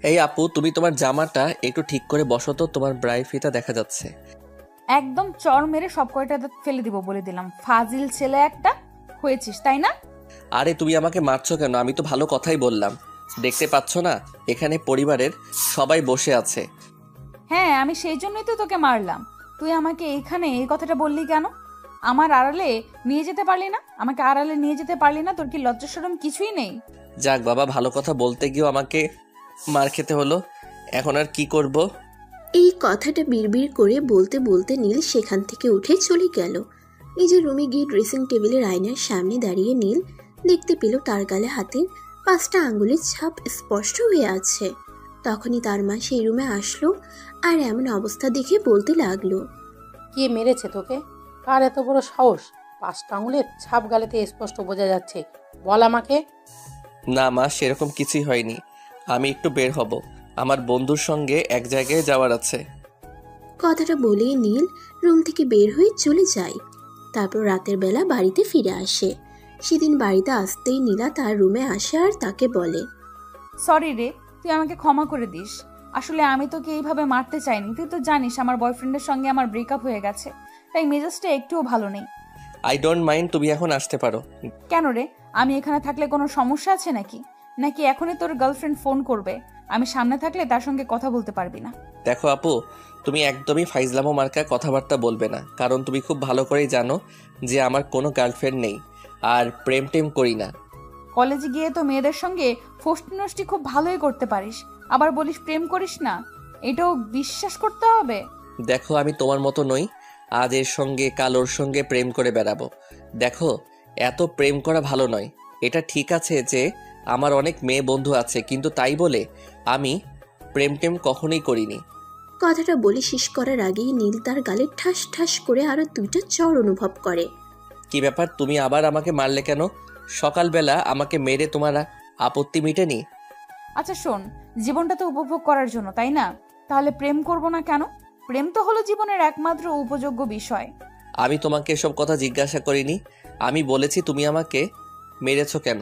এই আপু, তুমি তোমার জামাটা একটু ঠিক করে বসো তো, তোমার ব্রাই ফিতা দেখা যাচ্ছে। একদম চর মেরে সব কয়টা দাঁত ফেলে দিব বলে দিলাম। ফাজিল ছেলে একটা হয়েছিস, তাই না? আরে তুমি আমাকে মারছো কেন? আমি তো ভালো কথাই বললাম। দেখতে পাচ্ছ না এখানে পরিবারের সবাই বসে আছে? হ্যাঁ, আমি সেই জন্যই তো তোকে মারলাম। তুই আমাকে এইখানে এই কথাটা বললি কেন? আমার আড়ালে নিয়ে যেতে পারলি না? আমাকে আড়ালে নিয়ে যেতে পারলি না? তোর কি লজ্জা শরম কিছুই নেই? যাক বাবা, ভালো কথা বলতে গিয়েও আমাকে মার খেতে হলো। এখন আর কি করব? এই কথাটা বিড়বিড় করে বলতে বলতে নীল সেখান থেকে উঠে চলে গেল। নিজের রুমে গিয়ে ড্রেসিং টেবিলের আয়নার সামনে দাঁড়িয়ে নীল দেখতে পেল তার গালে হাতের 5টা আঙ্গুলের ছাপ স্পষ্ট হয়ে আছে। তখনই তার মা সেই রুমে আসলো আর এমন অবস্থা দেখে বলতে লাগলো, কে মেরেছে তোকে? কার এত বড় সাহস? 5টা আঙুলের ছাপ গালেতে স্পষ্ট বোঝা যাচ্ছে, বল আমাকে। না মা, সেরকম কিছুই হয়নি। আমি একটু বের হব, আমার বন্ধুর সঙ্গে এক জায়গায় যাওয়ার আছে। কথাটা বলেই নীল রুম থেকে বের হয়ে চলে যায়। তারপর রাতের বেলা বাড়িতে ফিরে আসে। সেদিন বাড়িতে আসতেই নীলা তার রুমে আসে আর তাকে বলে, সরি রে, তুই আমাকে ক্ষমা করে দিস। আসলে আমি তোকে এইভাবে মারতে চাইনি। তুই তো জানিস আমার বয়ফ্রেন্ডের সঙ্গে আমার ব্রেকআপ হয়ে গেছে, তাই মেজাজটা একটুও ভালো নেই। আই ডোন্ট মাইন্ড, তুমি এখন আসতে পারো। কেন রে? আমি এখানে থাকলে কোনো সমস্যা আছে নাকি? নাকি এখনই তোর গার্লফ্রেন্ড ফোন করবে? আমি সামনে থাকলে তার সঙ্গে কথা বলতে পারবি না। দেখো আপু, তুমি একদমই ফাইজলামো মার্কা কথাবার্তা বলবে না, কারণ তুমি খুব ভালো করেই জানো যে আমার কোনো গার্লফ্রেন্ড নেই আর প্রেম টেম করি না। কলেজে গিয়ে তো মেয়েদের সঙ্গে ফষ্টি নষ্টি খুব ভালোই করতে পারিস, আবার বলিস প্রেম করিস না। এটাও বিশ্বাস করতে হবে? দেখো আমি তোমার মতো নই, আজ এর সঙ্গে কাল ওর সঙ্গে প্রেম করে বেড়াবো। দেখো, এত প্রেম করা ভালো নয়। এটা ঠিক আছে যে আমার অনেক মেয়ে বন্ধু আছে, কিন্তু তাই বলে আমি প্রেম টেম কখনোই করিনি। কথাটা বলে শেষ করার আগেই নীল তার গালে ঠাস ঠাস করে আরো 2টা চড় অনুভব করে। কি ব্যাপার, তুমি আবার আমাকে মারলে কেন? সকালবেলা আমাকে মেরে তোমার আপত্তি মিটেনি? আচ্ছা শোন, জীবনটা তো উপভোগ করার জন্য, তাই না? তাহলে প্রেম করব না কেন? প্রেম তো হলো জীবনের একমাত্র উপযোগ্য বিষয়। আমি তোমাকে এসব কথা জিজ্ঞাসা করিনি। আমি বলেছি তুমি আমাকে মেরেছো কেন।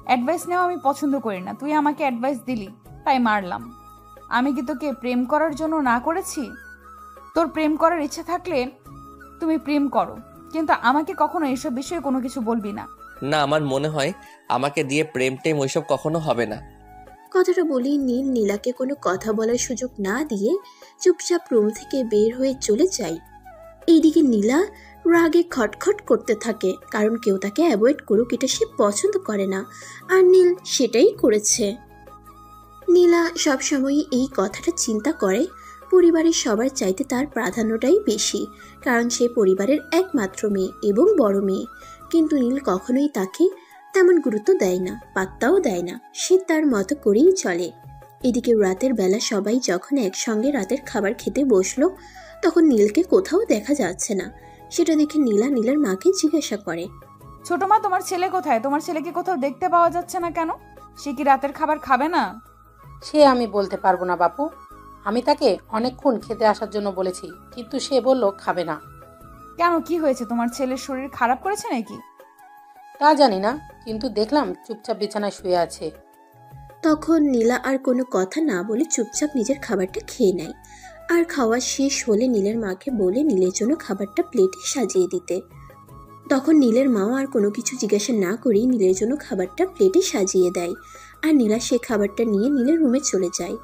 অ্যাডভাইস নেওয়া আমি পছন্দ করি না, তুই আমাকে অ্যাডভাইস দিলি তাই মারলাম। আমি কি তোকে প্রেম করার জন্য না করেছি? তোর প্রেম করার ইচ্ছে থাকলে তুমি প্রেম করো, কিন্তু আমাকে কখনো এসব বিষয়ে কোনো কিছু বলবি না। না, আমার মনে হয় আমাকে দিয়ে প্রেম টেম ওইসব কখনো হবে না। কথাটা বলেই নীল নীলাকে কোনো কথা বলার সুযোগ না দিয়ে চুপচাপ রুম থেকে বের হয়ে চলে যায়। এইদিকে নীলা রাগে খটখট করতে থাকে, কারণ কেউ তাকে অ্যাভয়েড করুক এটা সে পছন্দ করে না, আর নীল সেটাই করেছে। নীলা সবসময়ই এই কথাটা চিন্তা করে, পরিবারের সবার চাইতে তার প্রাধান্যটাই বেশি, কারণ সে পরিবারের একমাত্র মেয়ে এবং বড় মেয়ে। কিন্তু নীল কখনোই তাকে তেমন গুরুত্ব দেয় না, পাত্তাও দেয় না, সে তার মতো করেই চলে। এদিকে রাতের বেলা সবাই যখন একসঙ্গে রাতের খাবার খেতে বসলো, তখন নীলকে কোথাও দেখা যাচ্ছে না। সেটা দেখে নীলা নীলের মাকে জিজ্ঞাসা করে, ছোট মা, তোমার ছেলে কোথায়? তোমার ছেলেকে কোথাও দেখতে পাওয়া যাচ্ছে না কেন? সে কি রাতের খাবার খাবে না? সে আমি বলতে পারবো না বাপু। আমি তাকে অনেকক্ষণ খেতে আসার জন্য বলেছি, কিন্তু সে বলল খাবে না। কেন, কি হয়েছে? তোমার ছেলের শরীর খারাপ করেছে নাকি? তা জানি না, কিন্তু দেখলাম চুপচাপ বিছানায় শুয়ে আছে। তখন নীলা আর কোনো কথা না বলে চুপচাপ নিজের খাবারটা খেয়ে নেয়। আর খাওয়া শেষ হলে নীলের মাকে বলে নীলের জন্য খাবারটা প্লেটে সাজিয়ে দিতে। তখন নীলের মাও আর কোনো কিছু জিজ্ঞাসা না করেই নীলের জন্য খাবারটা প্লেটে সাজিয়ে দেয়। আর নীলা সে খাবারটা নিয়ে নীলের রুমে চলে যায়।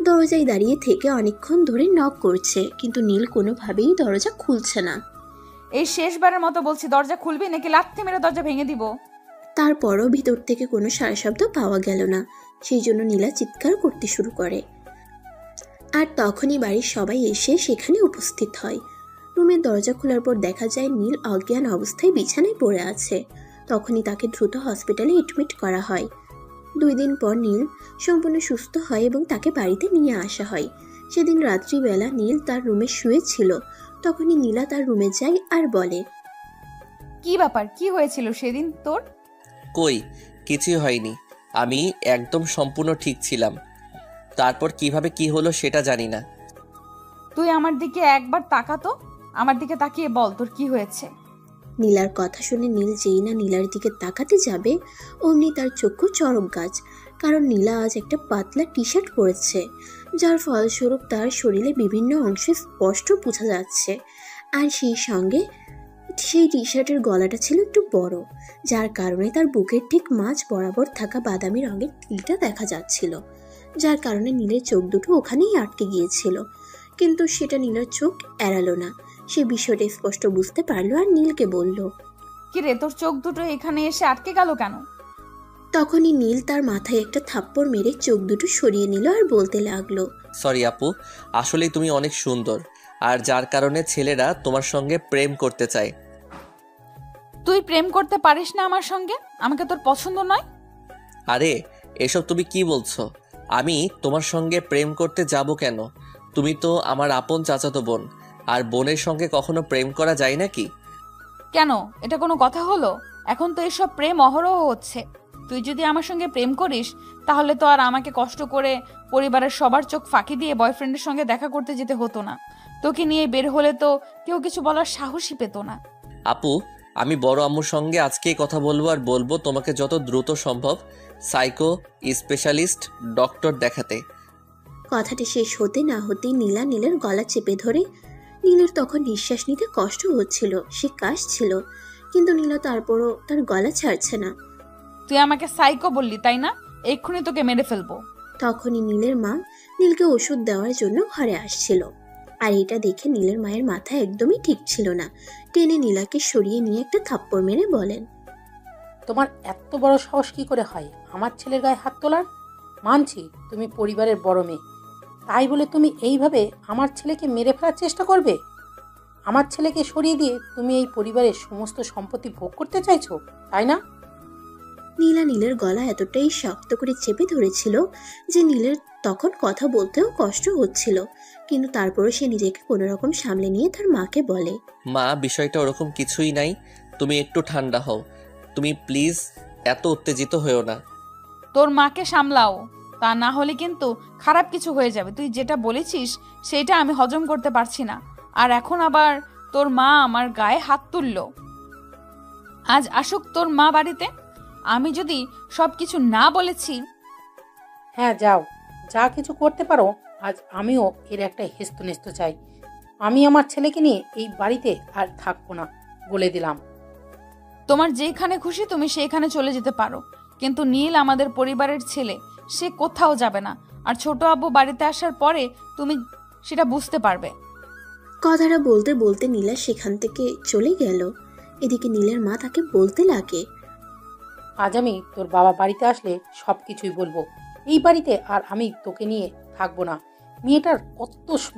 দরজায় দাঁড়িয়ে থেকে অনেকক্ষণ ধরে নক করছে, কিন্তু নীল কোনোভাবেই দরজা খুলছে না। এই শেষবারের মতো বলছি, দরজা খুলবি নাকি লাথি মেরে দরজা ভেঙে দিব। তারপরও ভিতর থেকে কোনো সাড়া শব্দ পাওয়া গেল না। সেই জন্য নীলা চিৎকার করতে শুরু করে। আর তখনই বাড়ির সবাই এসে সেখানে উপস্থিত হয়। রুমের দরজা খোলার পর দেখা যায় নীল অজ্ঞান অবস্থায় বিছানায় পড়ে আছে। তখনই তাকে দ্রুত হসপিটালে এডমিট করা হয়। 2 দিন পর নীল সম্পূর্ণ সুস্থ হয় এবং তাকে বাড়িতে নিয়ে আসা হয়। সেদিন রাত্রিবেলা নীল তার রুমে শুয়েছিল। তখনই নীলা তার রুমে যায় আর বলে, কি ব্যাপার, কি হয়েছিল সেদিন তোর? কই, কিছুই হয়নি। আমি একদম সম্পূর্ণ ঠিক ছিলাম। তারপর কিভাবে কি হলো সেটা জানি না। তুই আমার দিকে একবার তাকাতো, আমার দিকে তাকিয়ে বল তোর কি হয়েছে। নীলার কথা শুনে নীল যেই না নীলার দিকে তাকাতে যাবে, অমনি তার চক্ষু চড়ক গাছ। কারণ নীলা আজ একটা পাতলা টি শার্ট পরেছে, যার ফলস্বরূপ তার শরীরে বিভিন্ন অংশে স্পষ্ট বোঝা যাচ্ছে। আর সেই সঙ্গে সেই টি শার্টের গলাটা ছিল একটু বড়, যার কারণে তার বুকের ঠিক মাঝ বরাবর থাকা বাদামি রঙের তিলটা দেখা যাচ্ছিল, যার কারণে নীলের চোখ দুটো ওখানেই আটকে গিয়েছিল। কিন্তু সেটা নীলার চোখ এড়ালো না, সে বিষয়টা স্পষ্ট বুঝতে পারলো আর নীলকে বলল। কি রে, তোর চোখ দুটো এখানে এসে আটকে গেল কেন? তখনই নীল তার মাথায় একটা থাপ্পড় মেরে চোখ দুটো সরিয়ে নিল আর বলতে লাগলো। সরি আপু, আসলেই তুমি অনেক সুন্দর, আর যার কারণে ছেলেরা তোমার সঙ্গে প্রেম করতে চায়। তুই প্রেম করতে পারিস না আমার সঙ্গে? আমাকে তোর পছন্দ নয়? আরে এসব তুমি কি বলছো? আমি তোমার সঙ্গে প্রেম করতে যাব কেন? তুমি তো আমার আপন চাচাতো বোন, আর বোনের সঙ্গে কখনো প্রেম করা যায় নাকি? কেন, এটা কোনো কথা হলো? এখন তো এসব প্রেম অহরহ হচ্ছে। তুই যদি আমার সঙ্গে প্রেম করিস তাহলে তো আর আমাকে কষ্ট করে পরিবারের সবার চোখ ফাঁকি দিয়ে বয়ফ্রেন্ডের সঙ্গে দেখা করতে যেতে হতো না। তোকে নিয়ে বের হলে তো কেউ কিছু বলার সাহসই পেত না। আপু, আমি বড় আম্মুর সঙ্গে আজকেই কথা বলবো, আর বলবো তোমাকে যত দ্রুত সম্ভব সাইকো স্পেশালিস্ট ডক্টর দেখাতে। কথাটা শেষ হতে না হতেই নীলা নীলের গলা চেপে ধরে। নীলের তখন নিঃশ্বাস নিতে কষ্ট হচ্ছিল, সে কাশছিল, কিন্তু নীলা তারপরও তার গলা ছাড়ছে না। তুই আমাকে সাইকো বললি তাই না? এক্ষুনি তোকে মেরে ফেলবো। তখনই নীলের মা নীলকে ওষুধ দেওয়ার জন্য ঘরে আসছিল, আর এটা দেখে নীলের মায়ের মাথা একদমই ঠিক ছিল না। টেনে নীলাকে সরিয়ে নিয়ে একটা থাপ্পড় মেরে বলেন। তোমার এত বড় সাহস কি করে হয় আমার ছেলের গায়ে হাত তোলার? মানছি তুমি পরিবারের বড় মেয়ে, তাই বলে তুমি এইভাবে আমার ছেলেকে মেরে ফেলার চেষ্টা করবে? আমার ছেলেকে সরিয়ে দিয়ে তুমি এই পরিবারের সমস্ত সম্পত্তি ভোগ করতে চাইছো, তাই না? নীলা নীলের গলা এতটাই শক্ত করে চেপে ধরেছিল যে নীলের তখন কথা বলতেও কষ্ট হচ্ছিল, কিন্তু তারপরও সে নিজেকে কোনোরকম সামলে নিয়ে তার মাকে বলে। মা, বিষয়টা ওরকম কিছুই নাই, তুমি একটু ঠান্ডা হও। তুমি প্লিজ এত উত্তেজিত হয়েও না। তোর মাকে সামলাও, তা না হলে কিন্তু খারাপ কিছু হয়ে যাবে। তুই যেটা বলেছিস সেটা আমি হজম করতে পারছি না। আর এখন আবার তোর মা আমার গায়ে হাত তুললো। আজ আসুক তোর মা বাড়িতে, আমি যদি সব কিছু না বলেছি। হ্যাঁ যাও, যা কিছু করতে পারো। আজ আমিও এর একটা হেস্তনেস্ত চাই। আমি আমার ছেলেকে নিয়ে এই বাড়িতে আর থাকবো না, বলে দিলাম। তোমার যেখানে খুশি তুমি সেইখানে চলে যেতে পারো, কিন্তু নীল আমাদের পরিবারের ছেলে, সে কোথাও যাবে না। আর ছোট আব্বু বাড়িতে আসার পরে তুমি সেটা বুঝতে পারবে। কথাটা বলতে বলতে নীলা সেখান থেকে চলে গেল। এদিকে নীলের মা তাকে বলতে লাগে। আজ আমি তোর বাবা বাড়িতে আসলে সব কিছুই বলবো। এই বাড়িতে আর আমি তোকে নিয়ে থাকবো না। মেয়েটার কত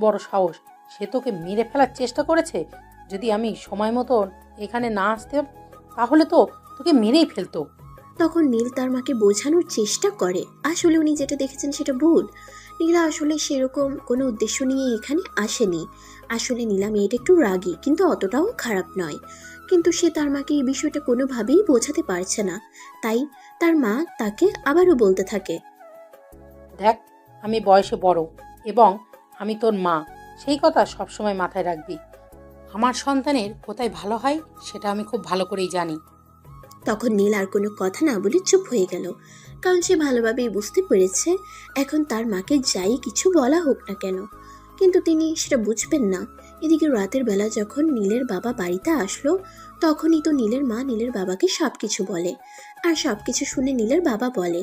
বড় সাহস, সে তোকে মেরে ফেলার চেষ্টা করেছে। যদি আমি সময় মতো এখানে না আসতাম তাহলে তো তোকে মেরেই ফেলতো। তখন নীল তার মাকে বোঝানোর চেষ্টা করে আসলে উনি যেটা দেখেছেন সেটা ভুল। নীলা আসলে সেরকম কোনো উদ্দেশ্য নিয়ে এখানে আসেনি। আসলে নীলা মেয়েটা একটু রাগী, কিন্তু অতটাও খারাপ নয়। কিন্তু সে তার মাকে এই বিষয়টা কোনোভাবেই বোঝাতে পারছে না, তাই তার মা তাকে আবারও বলতে থাকে। দেখ, আমি বয়সে বড় এবং আমি তোর মা, সেই কথা সবসময় মাথায় রাখবি। আমার সন্তানের কোথায় ভালো হয় সেটা আমি খুব ভালো করেই জানি। তখন নীল আর কোনো কথা না বলে চুপ হয়ে গেল, কারণ সে ভালোভাবেই বুঝতে পেরেছে এখন তার মাকে যাই কিছু বলা হোক না কেন, কিন্তু তিনি সেটা বুঝবেন না। এদিকে রাতের বেলা যখন নীলের বাবা বাড়িতে আসলো, তখনই তো নীলের মা নীলের বাবাকে সবকিছু বলে। আর সবকিছু শুনে নীলের বাবা বলে।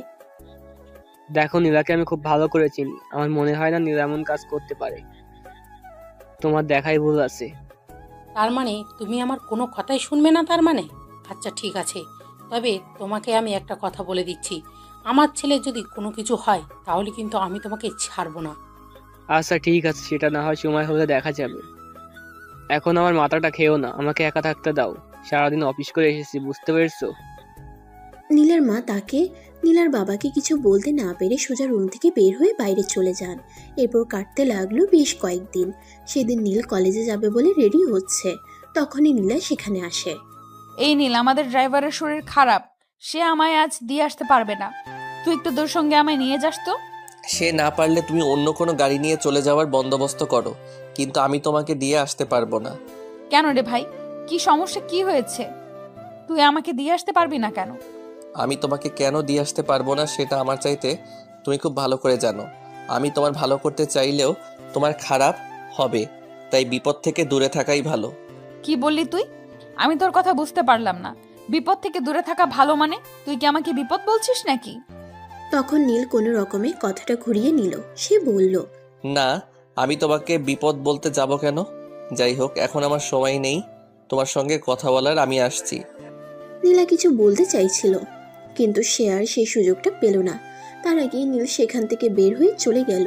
দেখো, নীলাকে আমি খুব ভালো করে চিনি, আমার মনে হয় না নীলা এমন কাজ করতে পারে। তোমার দেখাই ভুল আছে। তার মানে তুমি আমার কোনো কথাই শুনবে না তার মানে? আচ্ছা ঠিক আছে, তবে তোমাকে আমি একটা কথা বলে দিচ্ছি, আমার ছেলে যদি কোনো কিছু হয় তাহলে কিন্তু আমি তোমাকে ছাড়বো না। আচ্ছা ঠিক আছে, সেটা না হয় সময় হলে দেখা যাবে। এখন আমার মাথাটা খেয়েও না, আমাকে একা থাকতে দাও। সারাদিন অফিস করে এসেছি, বুঝতে পেরেছো? নীলার মা তাকে নীলার বাবাকে কিছু বলতে না পেরে সোজা রুম থেকে বের হয়ে বাইরে চলে যান। এরপর কাটতে লাগলো বেশ কয়েকদিন। সেদিন নীল কলেজে যাবে বলে রেডি হচ্ছে, তখনই নীলা সেখানে আসে। এই নীল, আমাদের ড্রাইভারের শরীর খারাপ, সে আমায় আজ দিয়ে আসতে পারবে না। তুই একটু তোর সঙ্গে আমায় নিয়ে যাস তো। সে না পারলে তুমি অন্য কোনো গাড়ি নিয়ে চলে যাওয়ার বন্দোবস্ত করো, কিন্তু আমি তোমাকে দিয়ে আসতে পারবো না। কেন রে ভাই, কি সমস্যা, কি হয়েছে? তুই আমাকে দিয়ে আসতে পারবি না কেন? আমি তোমাকে কেন দিয়ে আসতে পারবো না সেটা আমার চাইতে তুমি খুব ভালো করে জানো। আমি তোমার ভালো করতে চাইলেও তোমার খারাপ হবে, তাই বিপদ থেকে দূরে থাকাই ভালো। কি বললি তুই? আমি তোর কথা বুঝতে পারলাম না। বিপদ থেকে দূরে থাকা ভালো মানে তুই কি আমাকে বিপদ বলছিস নাকি? তখন নীল কোনো রকমে কথাটা ঘুরিয়ে নিল। সে বলল, না, আমি তোমাকে বিপদ বলতে যাব কেন? যাই হোক, এখন আমার সময় নেই তোমার সঙ্গে কথা বলার, আমি আসছি। নীলা কিছু বলতে চাইছিল, কিন্তু সে আর সেই সুযোগটা পেল না। তার আগে নীল সেখান থেকে বের হয়ে চলে গেল।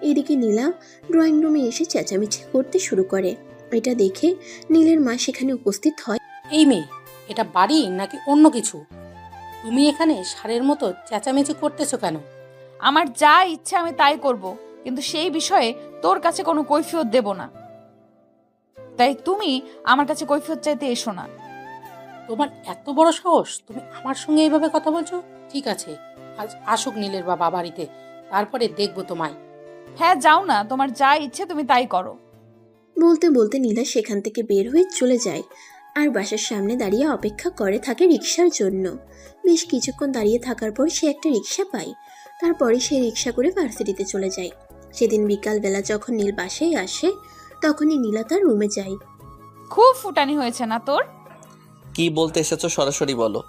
এদিকে নীলা ড্রয়িং রুমে এসে চেঁচামেচি করতে শুরু করে। এটা দেখে নীলের মা সেখানে উপস্থিত হয়। এই মেয়ে, এটা বাড়ি নাকি অন্য কিছু? তুমি এখানে ষাঁড়ের মতো চেঁচামেচি করতেছো কেন? আমার যা ইচ্ছা আমি তাই করব, কিন্তু সেই বিষয়ে তোর কাছে কোনো কৈফিয়ত দেব না। তাই তুমি আমার কাছে কৈফিয়ত চাইতে এসো না। তোমার এত বড় সাহস, তুমি আমার সঙ্গে এইভাবে কথা বলছো? ঠিক আছে, আজ আসুক নীলের বাবা বাড়িতে, তারপরে দেখবো তোমায়। হ্যাঁ যাও না, তোমার যা ইচ্ছে তুমি তাই করো। বলতে বলতে নীলা সেখান থেকে বের হয়ে চলে যায় আর বাসার সামনে দাঁড়িয়ে অপেক্ষা করে থাকে রিক্সার জন্য। বেশ কিছুক্ষণ দাঁড়িয়ে থাকার পর সে একটা রিক্সা পায়। তারপরে সে রিক্সা করে ভার্সিটিতে চলে যায়। সেদিন বিকালবেলা যখন নীল বাসায় আসে, তখনই নীলা তার রুমে যায়। খুব ফুটানি হয়েছে না তোর? কি বলতে এসেছো সরাসরি বলো।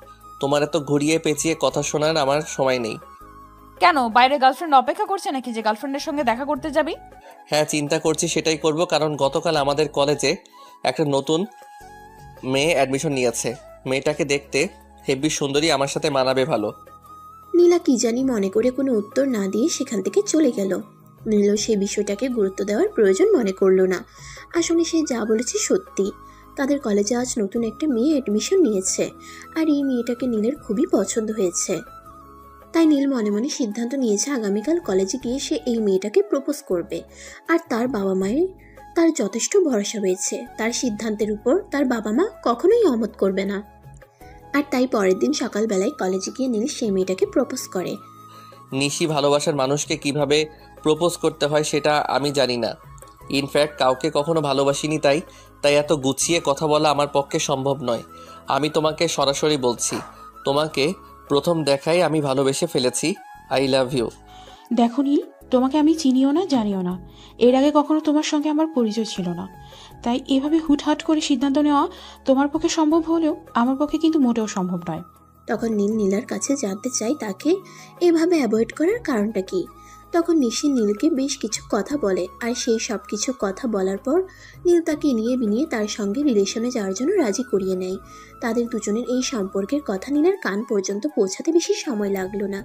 তোমার এত ঘুরিয়ে পেঁচিয়ে কথা শোনার আমার সময় নেই। কেন, বাইরে গার্লফ্রেন্ড অপেক্ষা করছে নাকি যে গার্লফ্রেন্ডের সঙ্গে দেখা করতে যাবি? হ্যাঁ, চিন্তা করছি সেটাই করব, কারণ গতকাল আমাদের কলেজে একটা নতুন মেয়ে অ্যাডমিশন নিয়েছে। মেয়েটাকে দেখতে হেব্বি সুন্দরী, আমার সাথে মানাবে ভালো। নীলা কি জানি মনে করে কোনো উত্তর না দিয়ে সেখান থেকে চলে গেল। নীল সেই বিষয়টাকে গুরুত্ব দেওয়ার প্রয়োজন মনে করলো না। আসলে সে যা বলেছে সত্যি। তাদের কলেজে আজ নতুন একটা মেয়ে অ্যাডমিশন নিয়েছে, আর এই মেয়েটাকে নীলের খুবই পছন্দ হয়েছে। তাই নীল মনে মনে সিদ্ধান্ত নিয়েছে আগামীকাল কলেজে গিয়ে সে এই মেয়েটাকে প্রপোজ করবে। আর তার বাবা মায়ের তার যথেষ্ট ভরসা রয়েছে। তার সিদ্ধান্তের উপর তার বাবা মা কখনোই অমত করবে না। আর তাই পরের দিন সকালবেলায় কলেজে গিয়ে নীল সেই মেয়েটাকে প্রপোজ করে। নিশি ভালোবাসার মানুষকে কিভাবে প্রপোজ করতে হয় সেটা আমি জানি না। ইনফ্যাক্ট কাউকে কখনো ভালোবাসিনি, তাই এত গুছিয়ে কথা বলা আমার পক্ষে সম্ভব নয়। আমি তোমাকে সরাসরি বলছি, তোমাকে প্রথম দেখায় আমি ভালোবেসে ফেলেছি। I love you. দেখো নীল, তোমাকে আমি চিনিও না জানিও না। এর আগে কখনো তোমার সঙ্গে আমার পরিচয় ছিল না। তাই এভাবে হুটহাট করে সিদ্ধান্ত নেওয়া তোমার পক্ষে সম্ভব হলেও আমার পক্ষে কিন্তু মোটেও সম্ভব নয়। তখন নীল নীলার কাছে জানতে চাই তাকে এভাবে অ্যাভয়েড করার কারণটা কি। তখন নিশি নীলকে বেশ কিছু কথা বলে, আর সেই সব কিছু কথা বলার পর নীল তাকে নিয়ে বিনিয়ে তার সঙ্গে রিলেশনে যাওয়ার জন্য রাজি করিয়ে নেয়। তাদের দুজনের এই সম্পর্কের কথা নীলার কান পর্যন্ত পৌঁছাতে বেশি সময় লাগলো না।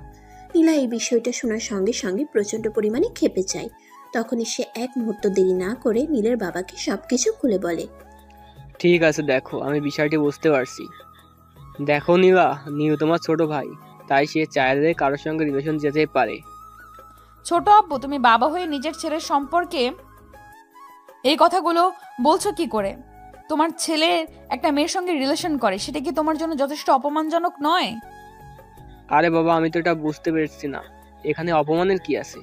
নীলা এই বিষয়টা শোনার সঙ্গে সঙ্গে প্রচণ্ড পরিমাণে ক্ষেপে যায়। তখনই সে এক মুহূর্ত দেরি না করে নীলের বাবাকে সবকিছু খুলে বলে। ঠিক আছে, দেখো আমি বিষয়টি বুঝতে পারছি। দেখো নীলা, নীল তোমার ছোট ভাই, তাই সে চাইলে কারোর সঙ্গে রিলেশন যেতে পারে। ছোট আব্বু, তুমি বাবা হয়ে নিজের ছেলের সম্পর্কে এই কথাগুলো বলছো কি করে? তোমার ছেলে একটা মেয়ের সঙ্গে রিলেশন করে, সেটা কি তোমার জন্য যথেষ্ট অপমানজনক নয়? আরে বাবা, আমি তো এটা বুঝতে পেরেছি না, এখানে অপমানের কি আছে?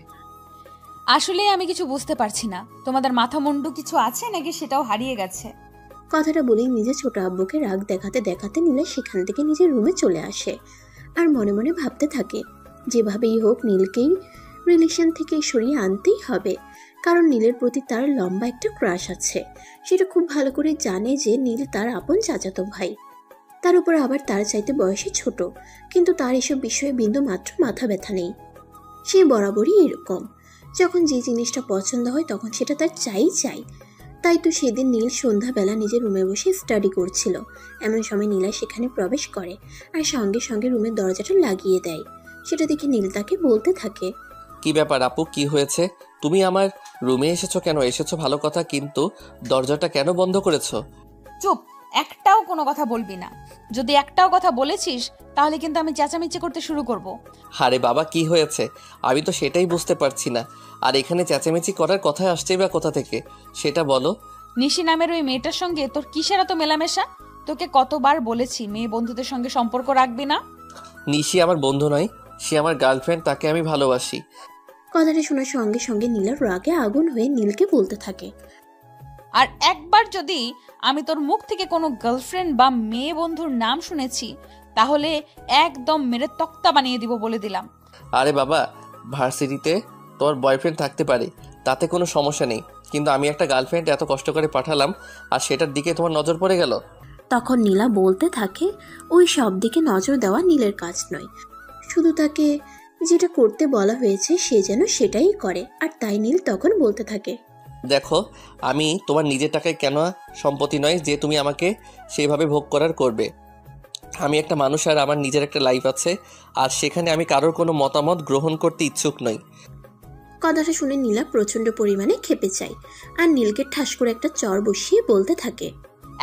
আসলে আমি কিছু বুঝতে পারছি না, তোমাদের মাথা মুন্ডু কিছু আছে নাকি সেটাও হারিয়ে গেছে। কথাটা বলেই নিজের ছোট আব্বুকে রাগ দেখাতে দেখাতে নীলা সেখান থেকে নিজের রুমে চলে আসে। আর মনে মনে ভাবতে থাকে, যেভাবেই হোক নীলকেই রিলেশন থেকে সরিয়ে আনতেই হবে। কারণ নীলের প্রতি তার লম্বা একটা ক্রাশ আছে। সেটা খুব ভালো করে জানে যে নীল তার আপন চাচাতো ভাই। তার উপর আবার তার চাইতে বয়সে ছোট, কিন্তু তার এসব বিষয়ে বিন্দু মাত্র মাথা ব্যথা নেই। সে বরাবরই এরকম, যখন যে জিনিসটা পছন্দ হয় তখন সেটা তার চাই। তাই তো সেদিন নীল সন্ধ্যাবেলা নিজের রুমে বসে স্টাডি করছিল। এমন সময় নীলা সেখানে প্রবেশ করে আর সঙ্গে সঙ্গে রুমের দরজাটা লাগিয়ে দেয়। সেটা দেখে নীল তাকে বলতে থাকে, কি ব্যাপার আপু, কি হয়েছে? তুমি আমার রুমে এসেছো কেন? এসেছো ভালো কথা, কিন্তু দরজাটা কেন বন্ধ করেছো? চুপ, একটাও কোনো কথা বলবি না। যদি একটাও কথা বলেছিস তাহলে কিন্তু আমি চেঁচামেচি করতে শুরু করব। আরে বাবা, কি হয়েছে? আমি তো সেটাই বুঝতে পারছি না। আর এখানে চেঁচামেচি করার কথা আসছেই বা কোথা থেকে, সেটা বলো। নিশি নামের ওই মেয়েটার সঙ্গে তোর কিসের এত মেলামেশা? তোকে কতবার বলেছি মেয়ে বন্ধুদের সঙ্গে সম্পর্ক রাখবি না। নিশি আমার বন্ধু নয়, সে আমার গার্লফ্রেন্ড, তাকে আমি ভালোবাসি। কথাটা শোনার সঙ্গে সঙ্গে নীলার রাগে আগুন হয়ে নীলকে বলতে থাকে, আর একবার যদি আমি তোর মুখ থেকে কোনো গার্লফ্রেন্ড বা মেয়ে বন্ধুর নাম শুনেছি তাহলে একদম মেরে তক্তা বানিয়ে দিব বলে দিলাম। আরে বাবা, ভার্সিটিতে তোমার বয়ফ্রেন্ড থাকতে পারে, তাতে কোনো সমস্যা নেই, কিন্তু আমি একটা গার্লফ্রেন্ড এত কষ্ট করে পাঠালাম আর সেটার দিকে তোমার নজর পড়ে গেল। তখন নীলা বলতে থাকে ওই সব দিকে নজর দেওয়া নীলের কাজ নয়, শুধু তাকে যেটা করতে বলা হয়েছে সে যেন সেটাই করে। আর তাই নীল তখন বলতে থাকে, দেখো, আমি তোমার নিজের টাকায় কেন সম্পত্তি নয় যে তুমি আমাকে সেইভাবে ভোগ করার করবে। আমি একটা মানুষ আর আমার নিজের একটা লাইফ আছে, আর সেখানে আমি কারোর কোনো মতামত গ্রহণ করতে ইচ্ছুক নই। কথাটা শুনে নীলা প্রচন্ড পরিমাণে ক্ষেপে যায় আর নীলকে ঠাস করে একটা চর বসিয়ে বলতে থাকে,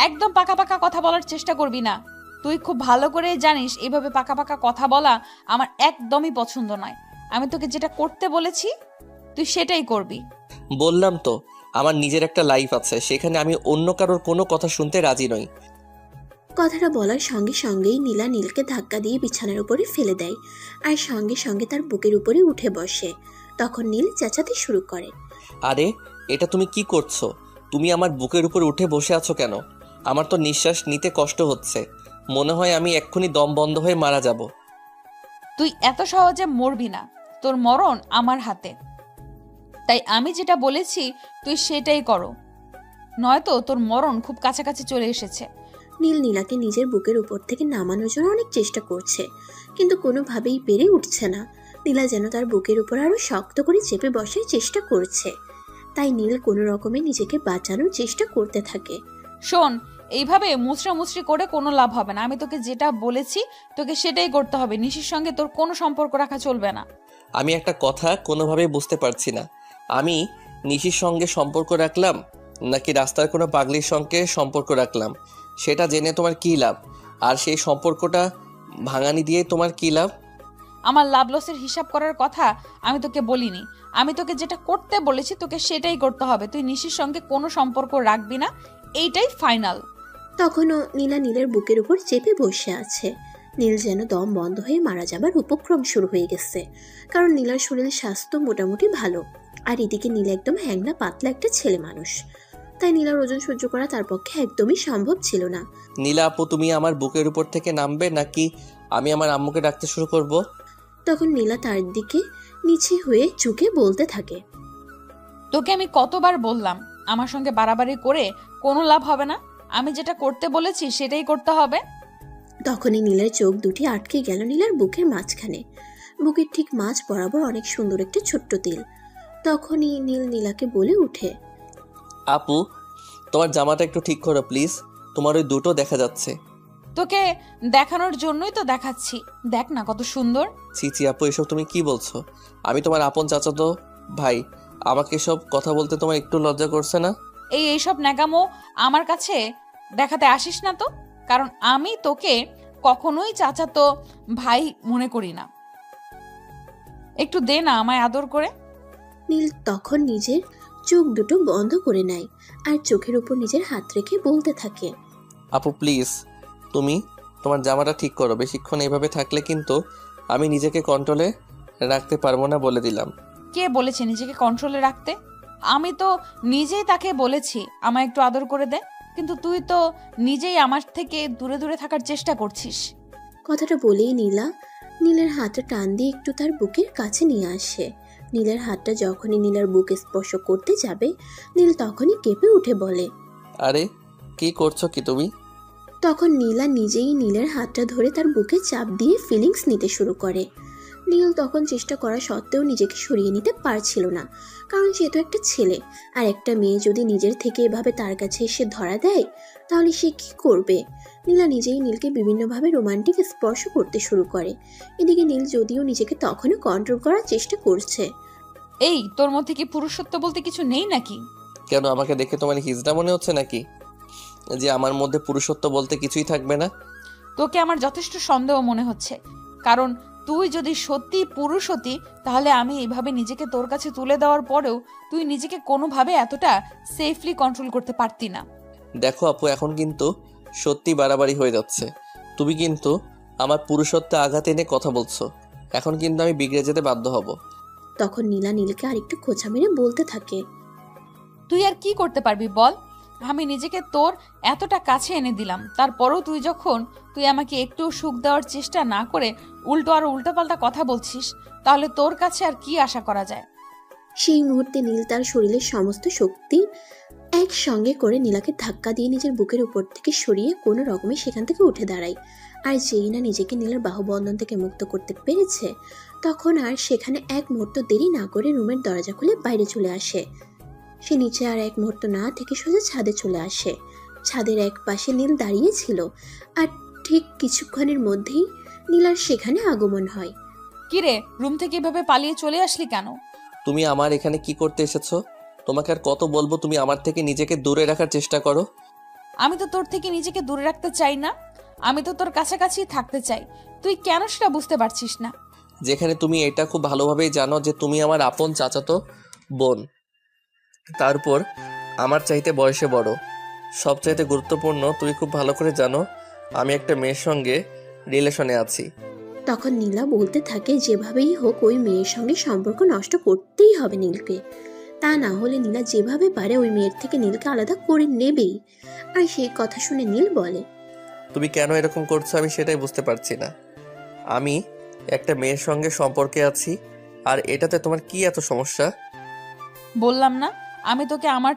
একদম পাকা পাকা কথা বলার চেষ্টা করবি না। তুই খুব ভালো করে জানিস এভাবে পাকা পাকা কথা বলা আমার একদমই পছন্দ নয়। আমি তোকে যেটা করতে বলেছি তুই সেটাই করবি। বললাম তো, আমার নিজের একটা লাইফ আছে, সেখানে আমি অন্য কারোর কোনো কথা শুনতে রাজি নই। কথাটা বলার সঙ্গে সঙ্গেই নীলা নীলকে ধাক্কা দিয়ে বিছানার উপরে ফেলে দেয় আর সঙ্গে সঙ্গে তার বুকের উপরে উঠে বসে। তখন নীল চেঁচাতে শুরু করে, আরে এটা তুমি কি করছো? তুমি আমার বুকের উপর উঠে বসে আছো কেন? আমার তো নিঃশ্বাস নিতে কষ্ট হচ্ছে, মনে হয় আমি এক্ষুনি দম বন্ধ হয়ে মারা যাব। তুই এত সহজে মরবি না, তোর মরণ আমার হাতে। তাই আমি যেটা বলেছি তুই সেটাই করো, নয়তো তোর মরণ খুব কাছাকাছি চলে এসেছে। নীল নীলাকে নিজের বুকের উপর থেকে নামানোর জন্য অনেক চেষ্টা করছে, কিন্তু কোনোভাবেই পেরে উঠছে না। নীলা যেন তার বুকের উপর আরো শক্ত করে চেপে বসার চেষ্টা করছে। তাই নীল কোনো রকমে নিজেকে বাঁচানোর চেষ্টা করতে থাকে। শোন, এইভাবে মুচড়ামুচড়ি করে কোনো লাভ হবে না। আমি তোকে যেটা বলেছি তোকে সেটাই করতে হবে। নিশির সঙ্গে তোর কোনো সম্পর্ক রাখা চলবে না। আমি একটা কথা কোনোভাবেই বুঝতে পারছি না, আমি নিশির সঙ্গে সম্পর্ক রাখলাম নাকি রাস্তার কোনো পাগলির সঙ্গে সম্পর্ক রাখলাম, সেটা জেনে তোমার কী লাভ? আর সেই সম্পর্কটা ভাঙানি দিয়ে তোমার কী লাভ? আমার লাভ লসের হিসাব করার কথা আমি তোকে বলিনি। আমি তোকে যেটা করতে বলেছি তোকে সেটাই করতে হবে। তুই নিশির সঙ্গে কোনো সম্পর্ক রাখবি না, এইটাই ফাইনাল। তখনও নীলা নীলের বুকের উপর চেপে বসে আছে। নীল যেন দম বন্ধ হয়ে মারা যাবার উপক্রম শুরু হয়ে গেছে, কারণ নীলার শরীর স্বাস্থ্য মোটামুটি ভালো, আর এদিকে নীল একদম হ্যাংলা পাতলা একটা ছেলে মানুষ। তাই নীলার ওজন সহ্য করা তার পক্ষে একদমই সম্ভব ছিল না। নীলা আপু, তুমি আমার বুকের উপর থেকে নামবে নাকি আমি আমার আম্মুকে ডাকতে শুরু করব? তখন নীলা তার দিকে নিচে হয়ে ঝুঁকে বলতে থাকে, তোকে আমি কতবার বললাম আমার সঙ্গে বাড়াবাড়ি করে কোনো লাভ হবে না। আমি যেটা করতে বলেছি সেটাই করতে হবে। তখনই নীলের চোখ দুটি আটকে গেল নীলার বুকের মাঝখানে। বুকের ঠিক মাঝ বরাবর অনেক সুন্দর একটা ছোট্ট তিল। তখনই নীল নীলাকে বলে উঠে, আপু, তোমার জামাটা একটু ঠিক করো প্লিজ, তোমার ওই দুটো দেখা যাচ্ছে। তোকে দেখানোর জন্যই তো দেখাচ্ছি, দেখ না কত সুন্দর। ছি ছি আপু, এসব তুমি কি বলছো? আমি তোমার আপন চাচাতো ভাই, আমাকে এসব কথা বলতে তোমার একটু লজ্জা করছে না? এইসব ন্যাকামো আমার কাছে দেখাতে আসিস না তো, কারণ আমি তোকে কখনোই চাচাতো ভাই মনে করি না। একটু দে না আমায় আদর করে। নীল তখন নিজের চোখ দুটো বন্ধ করে নেয় আর চোখের উপর নিজের হাত রেখে বলতে থাকে, আপু প্লিজ, তুমি তোমার জামাটা ঠিক করো। বেশিক্ষণ এইভাবে থাকলে কিন্তু আমি নিজেকে কন্ট্রোলে রাখতে পারবো না, বলে দিলাম। কে বলেছে নিজেকে কন্ট্রোলে রাখতে? আমি তো নিজেই তাকে বলেছি আমায় একটু আদর করে দে, কিন্তু তুই তো নিজেই আমার থেকে দূরে দূরে থাকার চেষ্টা করছিস। কথাটা বলেই নীলা নীলের হাতটা টান দিয়ে একটু তার বুকের কাছে নিয়ে আসে। নীলের হাতটা যখনই নীলার বুকে স্পর্শ করতে যাবে, নীল তখনই কেঁপে উঠে বলে, আরে কি করছো কি তুমি? তখন নীলা নিজেই নীলের হাতটা ধরে তার বুকে চাপ দিয়ে ফিলিংস নিতে শুরু করে। নীল তখন চেষ্টা করা সত্ত্বেও নিজেকে সরিয়ে নিতে পারছিল না, কারণ সে তো একটা ছেলে, আর একটা মেয়ে যদি নিজের থেকে এভাবে তার কাছে এসে ধরা দেয় তাহলে সে কি করবে। নীলা নিজেই নীলকে বিভিন্নভাবে রোমান্টিক স্পর্শ করতে শুরু করে। এদিকে নীল যদিও নিজেকে তখনও কন্ট্রোল করার চেষ্টা করছে। এই, তোর মধ্যে কি পুরুষত্ব বলতে কিছু নেই নাকি? কেন, আমাকে দেখে তোমার হিজড়া মনে হচ্ছে নাকি, যে আমার মধ্যে পুরুষত্ব বলতে কিছুই থাকবে না? তোকে আমার যথেষ্ট সন্দেহ মনে হচ্ছে, কারণ তুই যদি সত্যি পুরুষ হতি তাহলে আমি এইভাবে নিজেকে তোর কাছে তুলে দেওয়ার পরেও তুই নিজেকে কোনোভাবে এতটা সেফলি কন্ট্রোল করতে পারতি না। দেখো আপু, এখন কিন্তু সত্যি বাড়াবাড়ি হয়ে যাচ্ছে। তুমি কিন্তু আমার পুরুষত্বে আঘাত এনে কথা বলছো, এখন কিন্তু আমি বিগড়ে যেতে বাধ্য হব। তখন নীলা নীলকে আরেকটু খোঁচা মেরে বলতে থাকে, তুই আর কি করতে পারবি বল? আমি নিজেকে তোর এতটা কাছে এনে দিলাম, তারপরেও তুই আমাকে একটু সুখ দেওয়ার চেষ্টা না করে উল্টো আর উল্টোপাল্টা কথা বলছিস, তাহলে তোর কাছে আর কি আশা করা যায়? সেই মুহূর্তে নীল তার শরীরের সমস্ত শক্তি একসঙ্গে করে নীলাকে ধাক্কা দিয়ে নিজের বুকের উপর থেকে সরিয়ে কোনো রকমে সেখান থেকে উঠে দাঁড়ায়। আর যেই না নিজেকে নীলের বাহুবন্ধন থেকে মুক্ত করতে পেরেছে, তখন আর সেখানে এক মুহূর্ত দেরি না করে রুমের দরজা খুলে বাইরে চলে আসে। সে নিচে আর এক মুহূর্ত না থেকে সোজা ছাদে চলে আসে। ছাদের এক পাশে নীল দাঁড়িয়ে ছিল, আর ঠিক কিছুক্ষণের মধ্যেই নীলার সেখানে আগমন হয়। কিরে, রুম থেকে এভাবে পালিয়ে চলে আসলি কেন? তুমি আমার এখানে কি করতে এসেছো? তোমাকে আর কত বলবো তুমি আমার থেকে নিজেকে দূরে রাখার চেষ্টা করো? আমি তো তোর থেকে নিজেকে দূরে রাখতে চাই না, আমি তো তোর কাছাকাছি থাকতে চাই। তুই কেন সেটা বুঝতে পারছিস না? যেখানে তুমি এটা খুব ভালোভাবেই জানো যে তুমি আমার আপন চাচাতো বোন, তারপর আমার চাইতে বয়সে বড়। সবচাইতে গুরুত্বপূর্ণ, তুমি খুব ভালো করে জানো আমি একটা মেয়ের সঙ্গে রিলেশনে আছি। তখন নীলা বলতে থাকে যেভাবেই হোক ওই মেয়ের সঙ্গে সম্পর্ক নষ্ট করতেই হবে নীলকে, তা না হলে নীলা যেভাবে পারে ওই মেয়ের থেকে নীলকে আলাদা করে নেবেই। আর সেই কথা শুনে নীল বলে, তুমি কেন এরকম করছো আমি সেটাই বুঝতে পারছি না। আমি একটা মেয়ের সঙ্গে সম্পর্কে আছি, আর এটাতে তোমার কি এত সমস্যা? বললাম না আমি তোকে আমার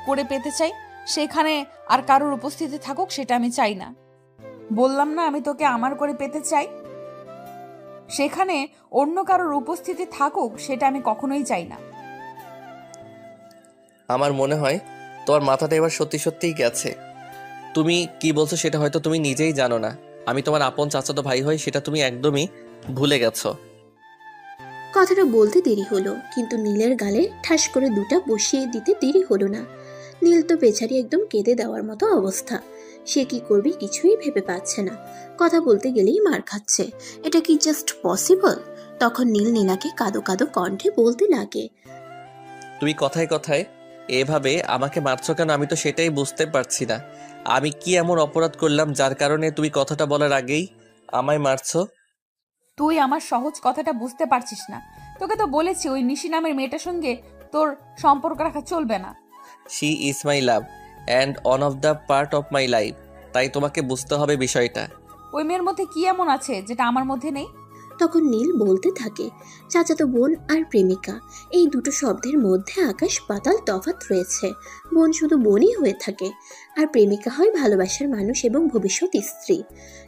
করে পেতে চাই, সেখানে আর কারোর উপস্থিতি থাকুক সেটা আমি চাই না। বললাম না আমি তোকে আমার করে পেতে চাই, সেখানে অন্য কারোর উপস্থিতি থাকুক সেটা আমি কখনোই চাই না। আমার মনে হয় তোমার মাথাটা এবার সত্যি সত্যিই গেছে। তুমি কি বলছো সেটা হয়তো তুমি নিজেই জানো না। আমি তোমার আপন চাচাতো ভাই হই, সেটা তুমি একদমই ভুলে গেছো। কথাটা বলতে দেরি হলো, কিন্তু নীলের গালে ঠাস করে দুটা বসিয়ে দিতে দেরি হলো না। নীল তো বেচারি একদম কেঁদে দেওয়ার মতো অবস্থা। সে কি করবে কিছুই ভেবে পাচ্ছে না। কথা বলতে গেলেই মার খাচ্ছে, এটা কি জাস্ট পসিবল? তখন নীল নীলাকে কাঁদো কাঁদো কণ্ঠে বলতে লাগে, তুমি কথায় কথায় এভাবে আমাকে মারছো কেন? আমি তো সেটাই বুঝতে পারছি না। আমি কি এমন অপরাধ করলাম যার কারণে তুমি কথাটা বলার আগেই আমায় মারছো? তুই আমার সহজ কথাটা বুঝতে পারছিস না। তোকে তো বলেছি ওই নিশি নামের মেয়েটার সঙ্গে তোর সম্পর্ক রাখা চলবে না। She is my love and on of the part of my life. তাই তোমাকে বুঝতে হবে বিষয়টা। ওই মেয়ের মধ্যে কি এমন আছে যেটা আমার মধ্যে নেই? তখন নীল বলতে থাকে, চাচাতো বোন আর প্রেমিকা, এই দুটো শব্দের মধ্যে আকাশ পাতাল তফাৎ রয়েছে। বোন শুধু বোনই হয়ে থাকে, আর প্রেমিকা হয় ভালোবাসার মানুষ এবং ভবিষ্যৎ স্ত্রী।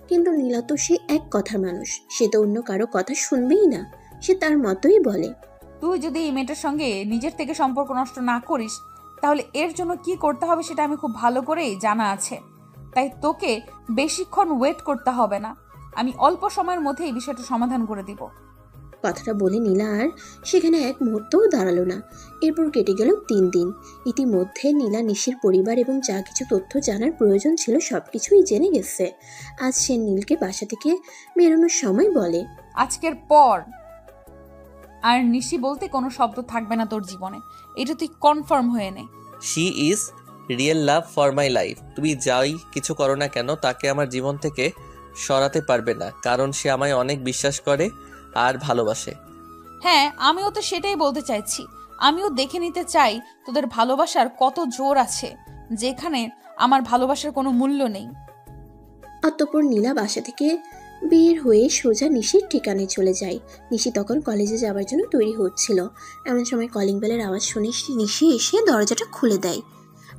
কিন্তু নীলা তো সে এক কথার মানুষ, সে তো অন্য কারো কথা শুনবেই না। সে তার মতোই বলে, তুই যদি এই মেয়েটার সঙ্গে নিজের থেকে সম্পর্ক নষ্ট না করিস, তাহলে এর জন্য কি করতে হবে সেটা আমি খুব ভালো করেই জানা আছে। তাই তোকে বেশিক্ষণ ওয়েট করতে হবে না, আমি অল্প সময়ের মধ্যে এই বিষয়টা সমাধান করে দিব। কথাটা বলে নীলা আর সেখানে এক মুহূর্তও দাঁড়ালো না। এরপর কেটে গেল 3 দিন। ইতিমধ্যে নীলা নিশির পরিবার এবং যা কিছু তথ্য জানার প্রয়োজন ছিল সবকিছুই জেনে গেছে। আজ সে নীলকে বাসা থেকে বেরোনোর সময় বলে, আজকের পর আর নিশি বলতে কোনো শব্দ থাকবে না তোর জীবনে, এটা তুই কনফার্ম হয়ে নে। She is real love for my life. তুমি যাই কিছু করো না কেন তাকে আমার জীবন থেকে সরাতে পারবে না, কারণ সে আমায় অনেক বিশ্বাস করে আর ভালোবাসে। হ্যাঁ, আমিও তো সেটাই বলতে চাইছি। আমিও দেখে নিতে চাই তোদের ভালোবাসার কত জোর আছে, যেখানে আমার ভালোবাসার কোনো মূল্য নেই। অতঃপর নীলা বাসা থেকে বের হয়ে সোজা নিশির ঠিকানায় চলে যায়। নিশি তখন কলেজে যাওয়ার জন্য তৈরি হচ্ছিল। এমন সময় কলিং বেলের আওয়াজ শুনে নিশি এসে দরজাটা খুলে দেয়,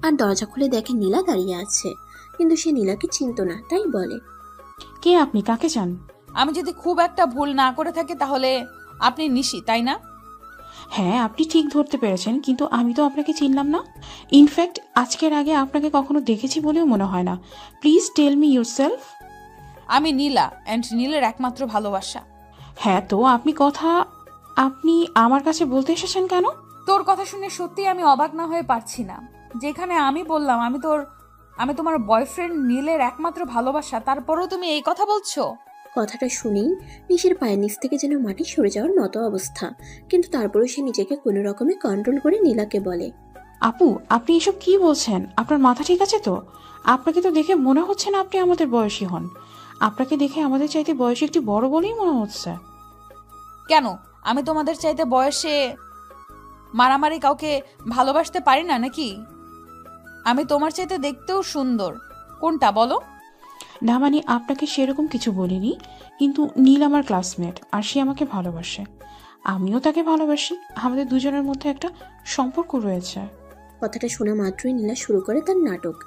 আর দরজা খুলে দেখে নীলা দাঁড়িয়ে আছে। কিন্তু সে নীলাকে চিনত না, তাই বলে, কে আপনি? কাকে চান? আমি যদি খুব একটা ভুল না করে থাকি তাহলে আপনি নিশি, তাই না? হ্যাঁ, আপনি ঠিক ধরতে পেরেছেন, কিন্তু আমি তো আপনাকে চিনলাম না। ইনফ্যাক্ট আজকের আগে আপনাকে কখনো দেখেছি বলেও মনে হয় না। Please tell me yourself. আমি নীলা, অ্যান্ড নীলের একমাত্র ভালোবাসা। হ্যাঁ, তো আপনি আমার কাছে বলতে এসেছেন কেন? তোর কথা শুনে সত্যিই আমি অবাক না হয়ে পারছি না। যেখানে আমি বললাম আমি তোমার বয়ফ্রেন্ড নীলের একমাত্র ভালোবাসা, তারপরেও তুমি এই কথা বলছো। কথাটা শুনেই নিশির পায়ের নিচ থেকে যেন মাটি সরে যাওয়ার মতো অবস্থা। কিন্তু তারপরেও সে নিজেকে কোনো রকমে কন্ট্রোল করে নীলাকে বলে, আপু, আপনি এসব কি বলছেন? আপনার মাথা ঠিক আছে তো? আপনাকে তো দেখে মনে হচ্ছে না আপনি আমাদের বয়সী হন। আপনাকে দেখে আমাদের চাইতে বয়সে একটু বড় বলেই মনে হচ্ছে। কেন, আমি তোমাদের চাইতে বয়সে মারামারি কাউকে ভালোবাসতে পারি না নাকি? আমি তোমার চাইতে দেখতেও সুন্দর। কোনটা বলো? না মানে আপনাকে সেরকম কিছু বলিনি, কিন্তু নীল আমার ক্লাসমেট আর সে আমাকে ভালোবাসে, আমিও তাকে ভালোবাসি, আমাদের দুজনের মধ্যে একটা সম্পর্ক রয়েছে। কথাটা শোনা মাত্রই নীলা শুরু করে তার নাটক।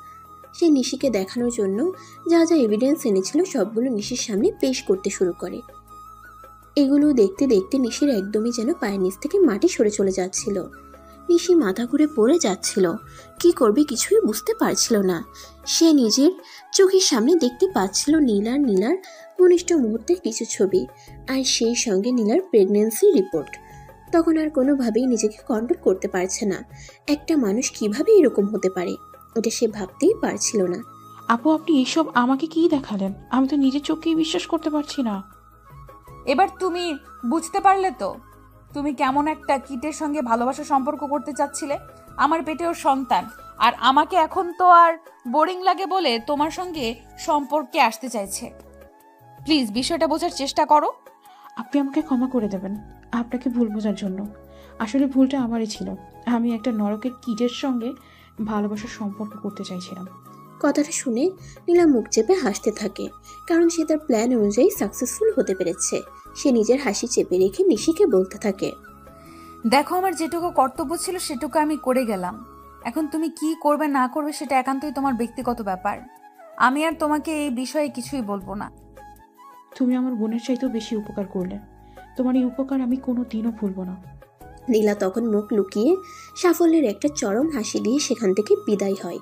সে নিশিকে দেখানোর জন্য যা যা এভিডেন্স এনেছিল সবগুলো নিশির সামনে পেশ করতে শুরু করে। এগুলো দেখতে দেখতে নিশির একদমই যেন পায়ের নিচ থেকে মাটি সরে চলে যাচ্ছিল। নিশি মাথা ঘুরে পড়ে যাচ্ছিল, কি করবে কিছুই বুঝতে পারছিল না। সে নিজের চোখের সামনে দেখতে পাচ্ছিল নীলার ঘনিষ্ঠ মুহূর্তের কিছু ছবি, আর সেই সঙ্গে নীলার প্রেগন্যান্সি রিপোর্ট। তখন আর কোনোভাবেই নিজেকে কন্ট্রোল করতে পারছে না। একটা মানুষ কিভাবে এরকম হতে পারে, এটা সে ভাবতেই পারছিল না। আপু আপনি এইসব আমাকে কি দেখালেন? আমি তো নিজের চোখকেই বিশ্বাস করতে পারছি না। এবার তুমি বুঝতে পারলে তো তুমি কেমন একটা কিটের সঙ্গে ভালোবাসার সম্পর্ক করতে চাচ্ছিলে। আমার পেটেও সন্তান, আর আমাকে এখন তো আর বোরিং লাগে বলে তোমার সঙ্গে সম্পর্কে আসতে চাইছে। প্লিজ বিষয়টা বোঝার চেষ্টা করো। আপনি আমাকে ক্ষমা করে দেবেন আপনাকে ভুল বোঝার জন্য। আসলে ভুলটা আমারই ছিল, আমি একটা নরকের কিডের সঙ্গে ভালোবাসার সম্পর্ক করতে চাইছিলাম। কথাটা শুনে নীলা মুখ চেপে হাসতে থাকে, কারণ সে তার প্ল্যান অনুযায়ী সাকসেসফুল হতে পেরেছে। সে নিজের হাসি চেপে রেখে নিশিকে বলতে থাকে, দেখো, আমার যেটুকু কর্তব্য ছিল সেটুকু আমি করে গেলাম। এখন তুমি কি করবে না করবে সেটা একান্তই তোমার ব্যক্তিগত ব্যাপার। আমি আর তোমাকে এই বিষয়ে কিছুই বলবো না। তুমি আমার বোনের চাইতেও বেশি উপকার করলে, তোমার এই উপকার আমি কোনো দিনও ভুলব না। নীলা তখন মুখ লুকিয়ে সাফল্যের একটা চরম হাসি দিয়ে সেখান থেকে বিদায় হয়,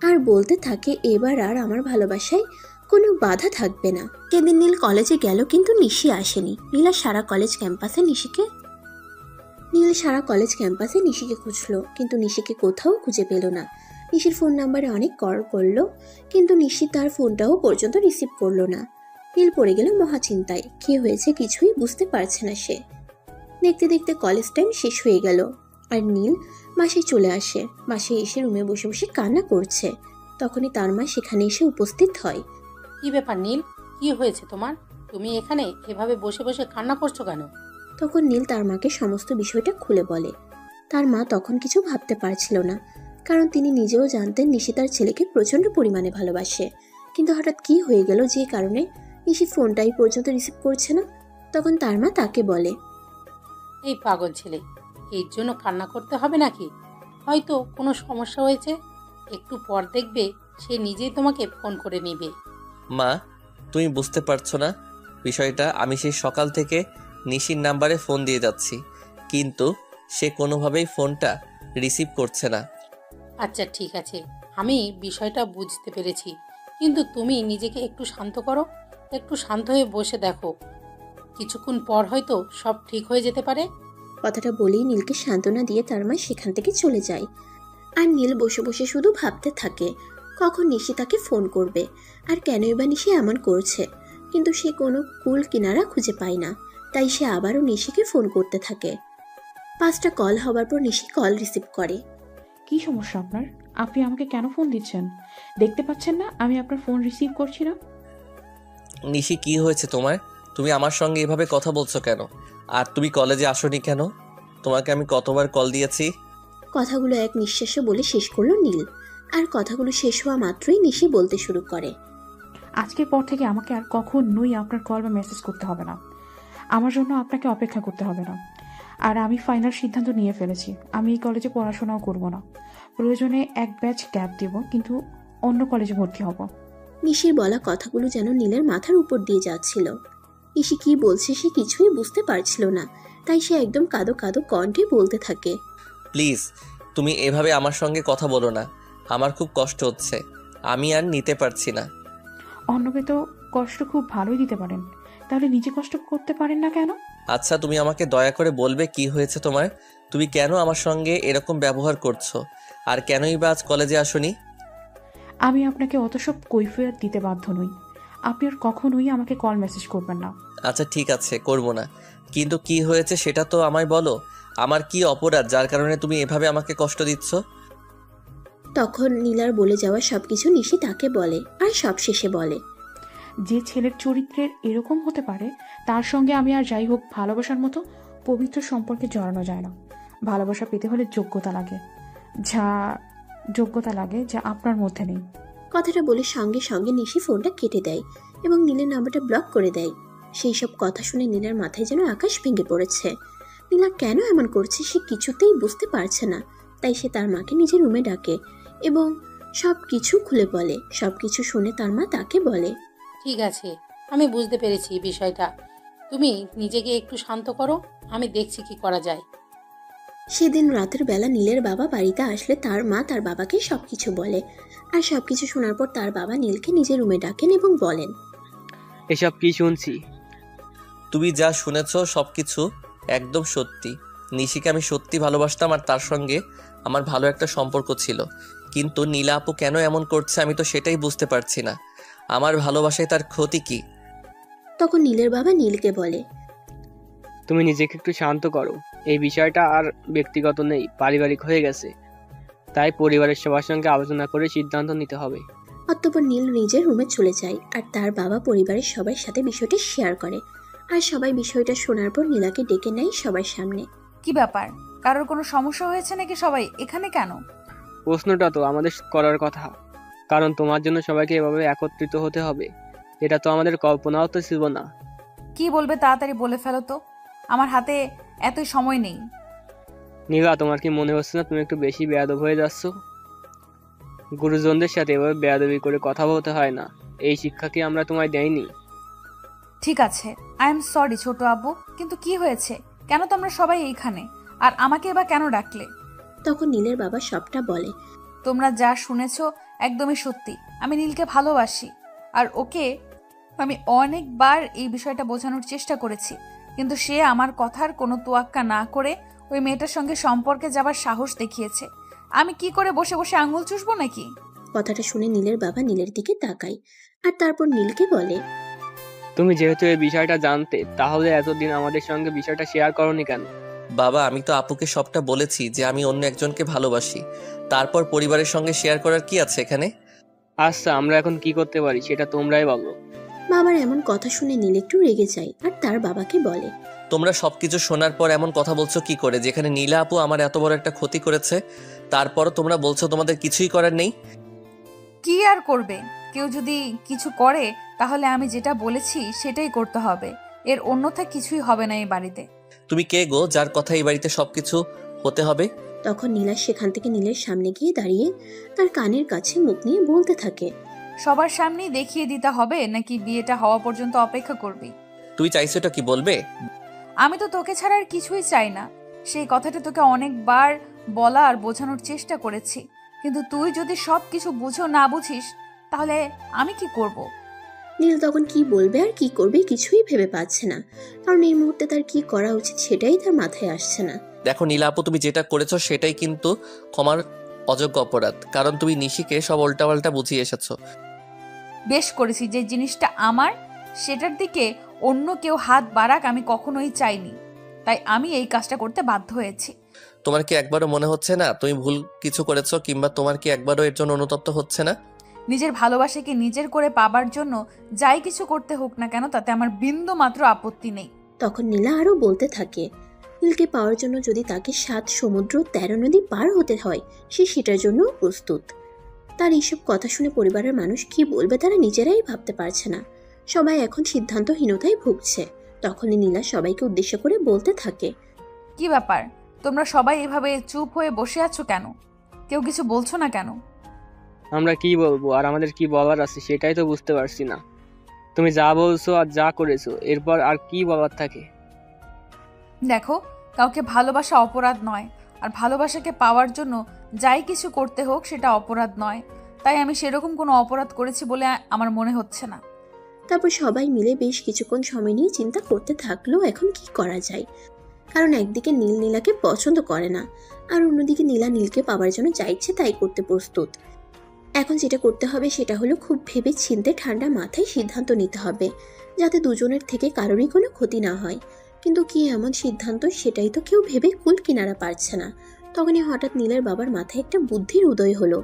আর বলতে থাকে, এবার আর আমার ভালোবাসায় কোনো বাধা থাকবে না। সেদিন নীল কলেজে গেল, কিন্তু নিশি আসেনি। নীল সারা কলেজ ক্যাম্পাসে নিশিকে খুঁজলো, কিন্তু নিশিকে কোথাও খুঁজে পেল না। নিশির ফোন নাম্বারে অনেক কল করলো, কিন্তু নিশি তার ফোনটাও পর্যন্ত রিসিভ করলো না। নীল পড়ে গেল মহাচিন্তায়, কি হয়েছে কিছুই বুঝতে পারছে না সে। দেখতে দেখতে কলেজ টাইম শেষ হয়ে গেল, আর নীল বাসায় চলে আসে। বাসায় এসে রুমে বসে বসে কান্না করছে। তখনই তার মা সেখানে এসে উপস্থিত হয়। কি ব্যাপার নীল, কি হয়েছে তোমার? তুমি এখানে এভাবে বসে বসে কান্না করছো কেন? তখন নীল তার মাকে সমস্ত বিষয়টা খুলে বলে। তার মা তখন কিছু ভাবতে পারছিল না, কারণ তিনি নিজেও জানতেন নিশি তার ছেলেকে প্রচণ্ড পরিমাণে ভালোবাসে। কিন্তু হঠাৎ কি হয়ে গেল যে কারণে নিশি ফোনটাই পর্যন্ত রিসিভ করছে না। তখন তার মা তাকে বলে, এই পাগল ছেলে, এর জন্য কান্না করতে হবে নাকি? হয়তো কোনো সমস্যা হয়েছে, একটু পর দেখবে সে নিজেই তোমাকে ফোন করে নেবে। মা, তুমি বুঝতে পারছো না বিষয়টা। আমি সেই সকাল থেকে নিশির নাম্বারে ফোন দিয়ে যাচ্ছি, কিন্তু সে কোনোভাবেই ফোনটা রিসিভ করছে না। আচ্ছা ঠিক আছে, আমি বিষয়টা বুঝতে পেরেছি, কিন্তু তুমি নিজেকে একটু শান্ত করো, একটু শান্ত হয়ে বসে দেখো, কিছুক্ষণ পর হয়তো সব ঠিক হয়ে যেতে পারে। কথাটা বলেই নীলকে সান্ত্বনা দিয়ে তার মা সেখান থেকে চলে যায়। আর নীল বসে বসে শুধু ভাবতে থাকে, কখন নিশি তাকে ফোন করবে, আর কেনই বা নিশি এমন করছে। কিন্তু সে কোনো কুল কিনারা খুঁজে পায় না, তাই সে আবারও নিশিকে ফোন করতে থাকে। 5টা কল হবার পর নিশি কল রিসিভ করে। কি সমস্যা আপনার? আপনি আমাকে কেন ফোন দিচ্ছেন? দেখতে পাচ্ছেন না আমি আপনার ফোন রিসিভ করছি না? নিশি, কি হয়েছে তোমার? তুমি আমার সঙ্গে এভাবে কথা বলছো কেন? আর তুমি কলেজে আসোনি কেন? তোমাকে আমি কতবার কল দিয়েছি? কথাগুলো এক নিঃশ্বাসে বলে শেষ করলো নীল। আর কথাগুলো শেষ হওয়া মাত্রই নিশি বলতে শুরু করে, আজকের পর থেকে আমাকে আর কখনোই আপনার কল বা মেসেজ করতে হবে না, আমার জন্য আপনাকে অপেক্ষা করতে হবে না। আর আমি ফাইনাল সিদ্ধান্ত নিয়ে ফেলেছি, আমি এই কলেজে পড়াশোনাও করব না, প্রয়োজনে এক ব্যাচ গ্যাপ দেব, কিন্তু অন্য কলেজে ভর্তি হব। নিশির বলা কথাগুলো যেন নীলের মাথার উপর দিয়ে যাচ্ছিল। নিশি কি বলছে সে কিছুই বুঝতে পারছিল না, তাই সে একদম কাঁদো কাঁদো কণ্ঠে বলতে থাকে, প্লিজ, তুমি এভাবে আমার সঙ্গে কথা বলো না। আমার খুব কষ্ট হচ্ছে, আমি আর নিতে পারছি না। অন্যকে তো কষ্ট খুব ভালোই দিতে পারেন, তাহলে নিজে কষ্ট করতে পারেন না কেন? আচ্ছা, তুমি আমাকে দয়া করে বলবে কি হয়েছে তোমার? তুমি কেন আমার সঙ্গে এরকম ব্যবহার করছো? আর কেনই বা আজ কলেজে আসোনি? আমি আপনাকে অত সব কৈফিয়ত দিতে বাধ্য নই, আপনি আর কখনোই আমাকে কল মেসেজ করবেন না। আচ্ছা ঠিক আছে, করবো না, কিন্তু কি হয়েছে সেটা তো আমায় বলো। আমার কি অপরাধ যার কারণে তুমি এভাবে আমাকে কষ্ট দিচ্ছ? তখন নীলার বলে যাওয়া সবকিছু নিশি তাকে বলে, আর সবশেষে বলে, যে ছেলের চরিত্রের এরকম হতে পারে তার সঙ্গে আমি আর যাই হোক ভালোবাসার মতো পবিত্র সম্পর্কে জড়ানো যায় না। ভালোবাসা পেতে হলে যোগ্যতা লাগে, যা যোগ্যতা লাগে যা আপনার মধ্যে নেই। কথাটা বলে সঙ্গে সঙ্গে নিশি ফোনটা কেটে দেয় এবং নীলের নাম্বারটা ব্লক করে দেয়। সেই সব কথা শুনে নীলার মাথায় যেন আকাশ ভেঙে পড়েছে। নীলা কেন এমন করছে সে কিছুতেই বুঝতে পারছে না। তাই সে তার মাকে নিজের রুমে ডাকে এবং সব কিছু খুলে বলে। সব কিছু শুনে তার মা তাকে বলে, ঠিক আছে, আমি বুঝতে পেরেছি বিষয়টা। তুমি নিজেকে একটু শান্ত করো, আমি দেখছি কি করা যায়। সেদিন রাতের বেলা নীলের বাবা বাড়িতে আসলে তার মা তার বাবাকে সবকিছু বলে। আর সবকিছু শোনার পর তার বাবা নীলকে নিজের রুমে ডাকেন এবং বলেন, এসব কি শুনছি? তুমি যা শুনেছ সবকিছু একদম সত্যি। নিশিকে আমি সত্যি ভালোবাসতাম আর তার সঙ্গে আমার ভালো একটা সম্পর্ক ছিল, কিন্তু নীলা আপু কেন এমন করছে আমি তো সেটাই বুঝতে পারছি না। আমার ভালোবাসায় তার ক্ষতি কি? তখন নীলের বাবা নীলকে বলে, তুমি নিজেকে একটু শান্ত করো। এই বিষয়টা আর ব্যক্তিগত নেই, পারিবারিক হয়ে গেছে। তাই পরিবারের সবার সঙ্গে আলোচনা করে সিদ্ধান্ত নিতে হবে। অতঃপর নীল নিজের রুমে চলে যায় আর তার বাবা পরিবারের সবার সাথে বিষয়টা শেয়ার করে। আর সবাই বিষয়টা শোনার পর নীলাকে ডেকে নেয় সবার সামনে। কি ব্যাপার, কারোর কোনো সমস্যা হয়েছে নাকি? সবাই এখানে কেন? প্রশ্নটা তো আমাদের করার কথা, কারণ তোমার জন্য সবাইকে এভাবে একত্রিত হতে হবে, এটা তো আমাদের কল্পনাও তো ছিল না। কি বলবে তাড়াতাড়ি বলে ফেলো তো, আমার হাতে এতই সময় নেই। নীলা, তোমার কি মনে হচ্ছে না তুমি একটু বেশি বেয়াদব হয়ে যাচ্ছ? গুরুজনদের সাথে এভাবে বেয়াদবি করে কথা বলতে হয় না। এই শিক্ষা কি আমরা তোমায় দেয়নি? ঠিক আছে, আই এম সরি ছোট আব্বু, কিন্তু কি হয়েছে? কেন তোমরা সবাই এইখানে আর আমাকে এবার কেন ডাকলে? তখন নীলের বাবা সবটা বলে। তোমরা যা শুনেছো একদমই সত্যি। আমি নীলকে ভালোবাসি আর ওকে আমি অনেকবার এই বিষয়টা বোঝানোর চেষ্টা করেছি, কিন্তু সে আমার কথার কোনো তোয়াক্কা না করে ওই মেয়েটার সঙ্গে সম্পর্কে যাবার সাহস দেখিয়েছে। আমি কি করে বসে বসে আঙুল চুষবো নাকি? কথাটা শুনে নীলের বাবা নীলের দিকে তাকায় আর তারপর নীলকে বলে, তুমি যেহেতু এই বিষয়টা জানতে, তাহলে এতদিন আমাদের সঙ্গে বিষয়টা শেয়ার করনি কেন? বাবা, আমি তো আপুকে সবটা বলেছি যে আমি অন্য একজনকে ভালোবাসি। তারপর পরিবারের সঙ্গে শেয়ার করার কি আছে এখানে? আচ্ছা, আমরা এখন কি করতে পারি সেটা তোমরাই বলো। বাবার এমন কথা শুনে নীল একটু রেগে যায় আর তার বাবাকে বলে, তোমরা সবকিছু শোনার পর এমন কথা বলছো কি করে, যেখানে নীলা আপু আমার এত বড় একটা ক্ষতি করেছে, তারপরও তোমরা বলছো তোমাদের কিছুই করার নেই? কি আর করবে? কেউ যদি কিছু করে তাহলে আমি যেটা বলেছি সেটাই করতে হবে, এর অন্যথা কিছুই হবে না এই বাড়িতে। তুমি কে গো যার কথা এই বাড়িতে সবকিছু হতে হবে? তখন নীলা সেখান থেকে নীলের সামনে গিয়ে দাঁড়িয়ে তার কানের কাছে মুখ নিয়ে বলতে থাকে, সবার সামনেই দেখিয়ে দিতে হবে নাকি বিয়েটা হওয়া পর্যন্ত অপেক্ষা করবি? তুই চাইছো এটা কি বলবে? আমি তো তোকে ছাড়া আর কিছুই চাই না। সেই কথাটা তোকে অনেকবার বলা আর বোঝানোর চেষ্টা করেছি, কিন্তু তুই যদি সব কিছু বুঝো না বুঝিস তাহলে আমি কি করব? নীল তখন কি বলবে আর কি করবে কিছুই ভেবে পাচ্ছে না। কারণ এই মুহূর্তে তার কি করা উচিত সেটাই তার মাথায় আসছে না। দেখো নীলা আপু, তুমি যেটা করেছো সেটাই কিন্তু ক্ষমার অযোগ্য অপরাধ, কারণ তুমি নিশিকে সব উল্টাপাল্টা বুঝিয়ে এসেছো। বেশ করেছি, যে জিনিসটা আমার সেটার দিকে অন্য কেউ হাত বাড়াক আমি কখনোই চাইনি, তাই আমি এই কাজটা করতে বাধ্য হয়েছি। তোমার কি একবারও মনে হচ্ছে না তুমি ভুল কিছু করেছো, কিংবা তোমার কি একবারও এর জন্য অনুতপ্ত হচ্ছে না? নিজের ভালোবাসাকে নিজের করে পাবার জন্য যাই কিছু করতে হোক না কেন তাতে আমার বিন্দু মাত্র আপত্তি নেই। তখন নীলা আরো বলতে থাকে, নীলকে পাওয়ার জন্য যদি তাকে 7 সমুদ্র 13 নদী পার হতে হয় সে সেটার জন্য প্রস্তুত। তার এইসব কথা শুনে পরিবারের মানুষ কি বলবে তারা নিজেরাই ভাবতে পারছে না। সবাই এখন সিদ্ধান্তহীনতায় ভুগছে। তখনই নীলা সবাইকে উদ্দেশ্য করে বলতে থাকে, কি ব্যাপার, তোমরা সবাই এভাবে চুপ হয়ে বসে আছো কেন? কেউ কিছু বলছো না কেন? আমরা কি বলবো আর আমাদের কি বলার আছে সেটাই তো বুঝতে পারছি না। তুমি যা বলছো আর যা করেছো এরপর আর কি বলার থাকে? দেখো, কাউকে ভালোবাসা অপরাধ নয়, আর ভালোবাসাকে পাওয়ার জন্য যাই কিছু করতে হোক সেটা অপরাধ নয়, তাই আমি সেরকম কোনো অপরাধ করেছি বলে আমার মনে হচ্ছে না। তারপর সবাই মিলে বেশ কিছুক্ষণ সময় নিয়ে চিন্তা করতে থাকলো এখন কি করা যায়। কারণ একদিকে নীল নীলাকে পছন্দ করে না আর অন্যদিকে নীলা নীলকে পাওয়ার জন্য যা ইচ্ছে তাই করতে প্রস্তুত। এখন যেটা করতে হবে সেটা হলো খুব ভেবে চিন্তে ঠান্ডা মাথায় সিদ্ধান্ত নিতে হবে, যাতে দুজনের থেকে কারোরই কোনো ক্ষতি না হয়। কিন্তু কি এমন সিদ্ধান্ত সেটাই তো কেউ ভেবে কুল কিনারা পারছে না। তখনই হঠাৎ নীলের বাবার মাথায় একটা বুদ্ধির উদয় হলো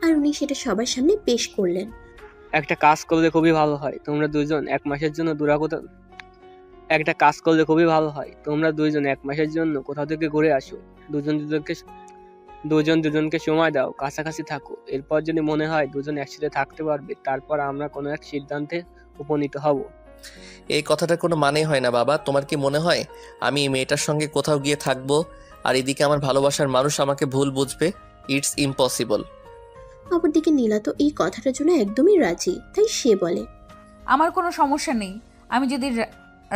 আর উনি সেটা সবার সামনে পেশ করলেন। একটা কাজ করলে খুবই ভালো হয়, তোমরা দুজন 1 মাসের জন্য একটা কাজ করলে খুবই ভালো হয়, তোমরা দুইজন 1 মাসের জন্য কোথাও থেকে ঘুরে আসো। দুজনকে দুজন দুজনকে সময় দাও, কাছাকাছি থাকো। এরপর যদি মনে হয় দুজন একসাথে থাকতে পারবে, তারপর আমরা কোনো এক সিদ্ধান্তে উপনীত হব। এই কথাটার কোনো মানেই হয় না বাবা। তোমার কি মনে হয় আমি এই মেয়েটার সঙ্গে কোথাও গিয়ে থাকবো আর এদিকে আমার ভালোবাসার মানুষ আমাকে ভুল বুঝবে? It's impossible. অপরদিকে নীলা তো এই কথাটার জন্য একদমই রাজি, তাই সে বলে, আমার কোনো সমস্যা নেই। আমি যদি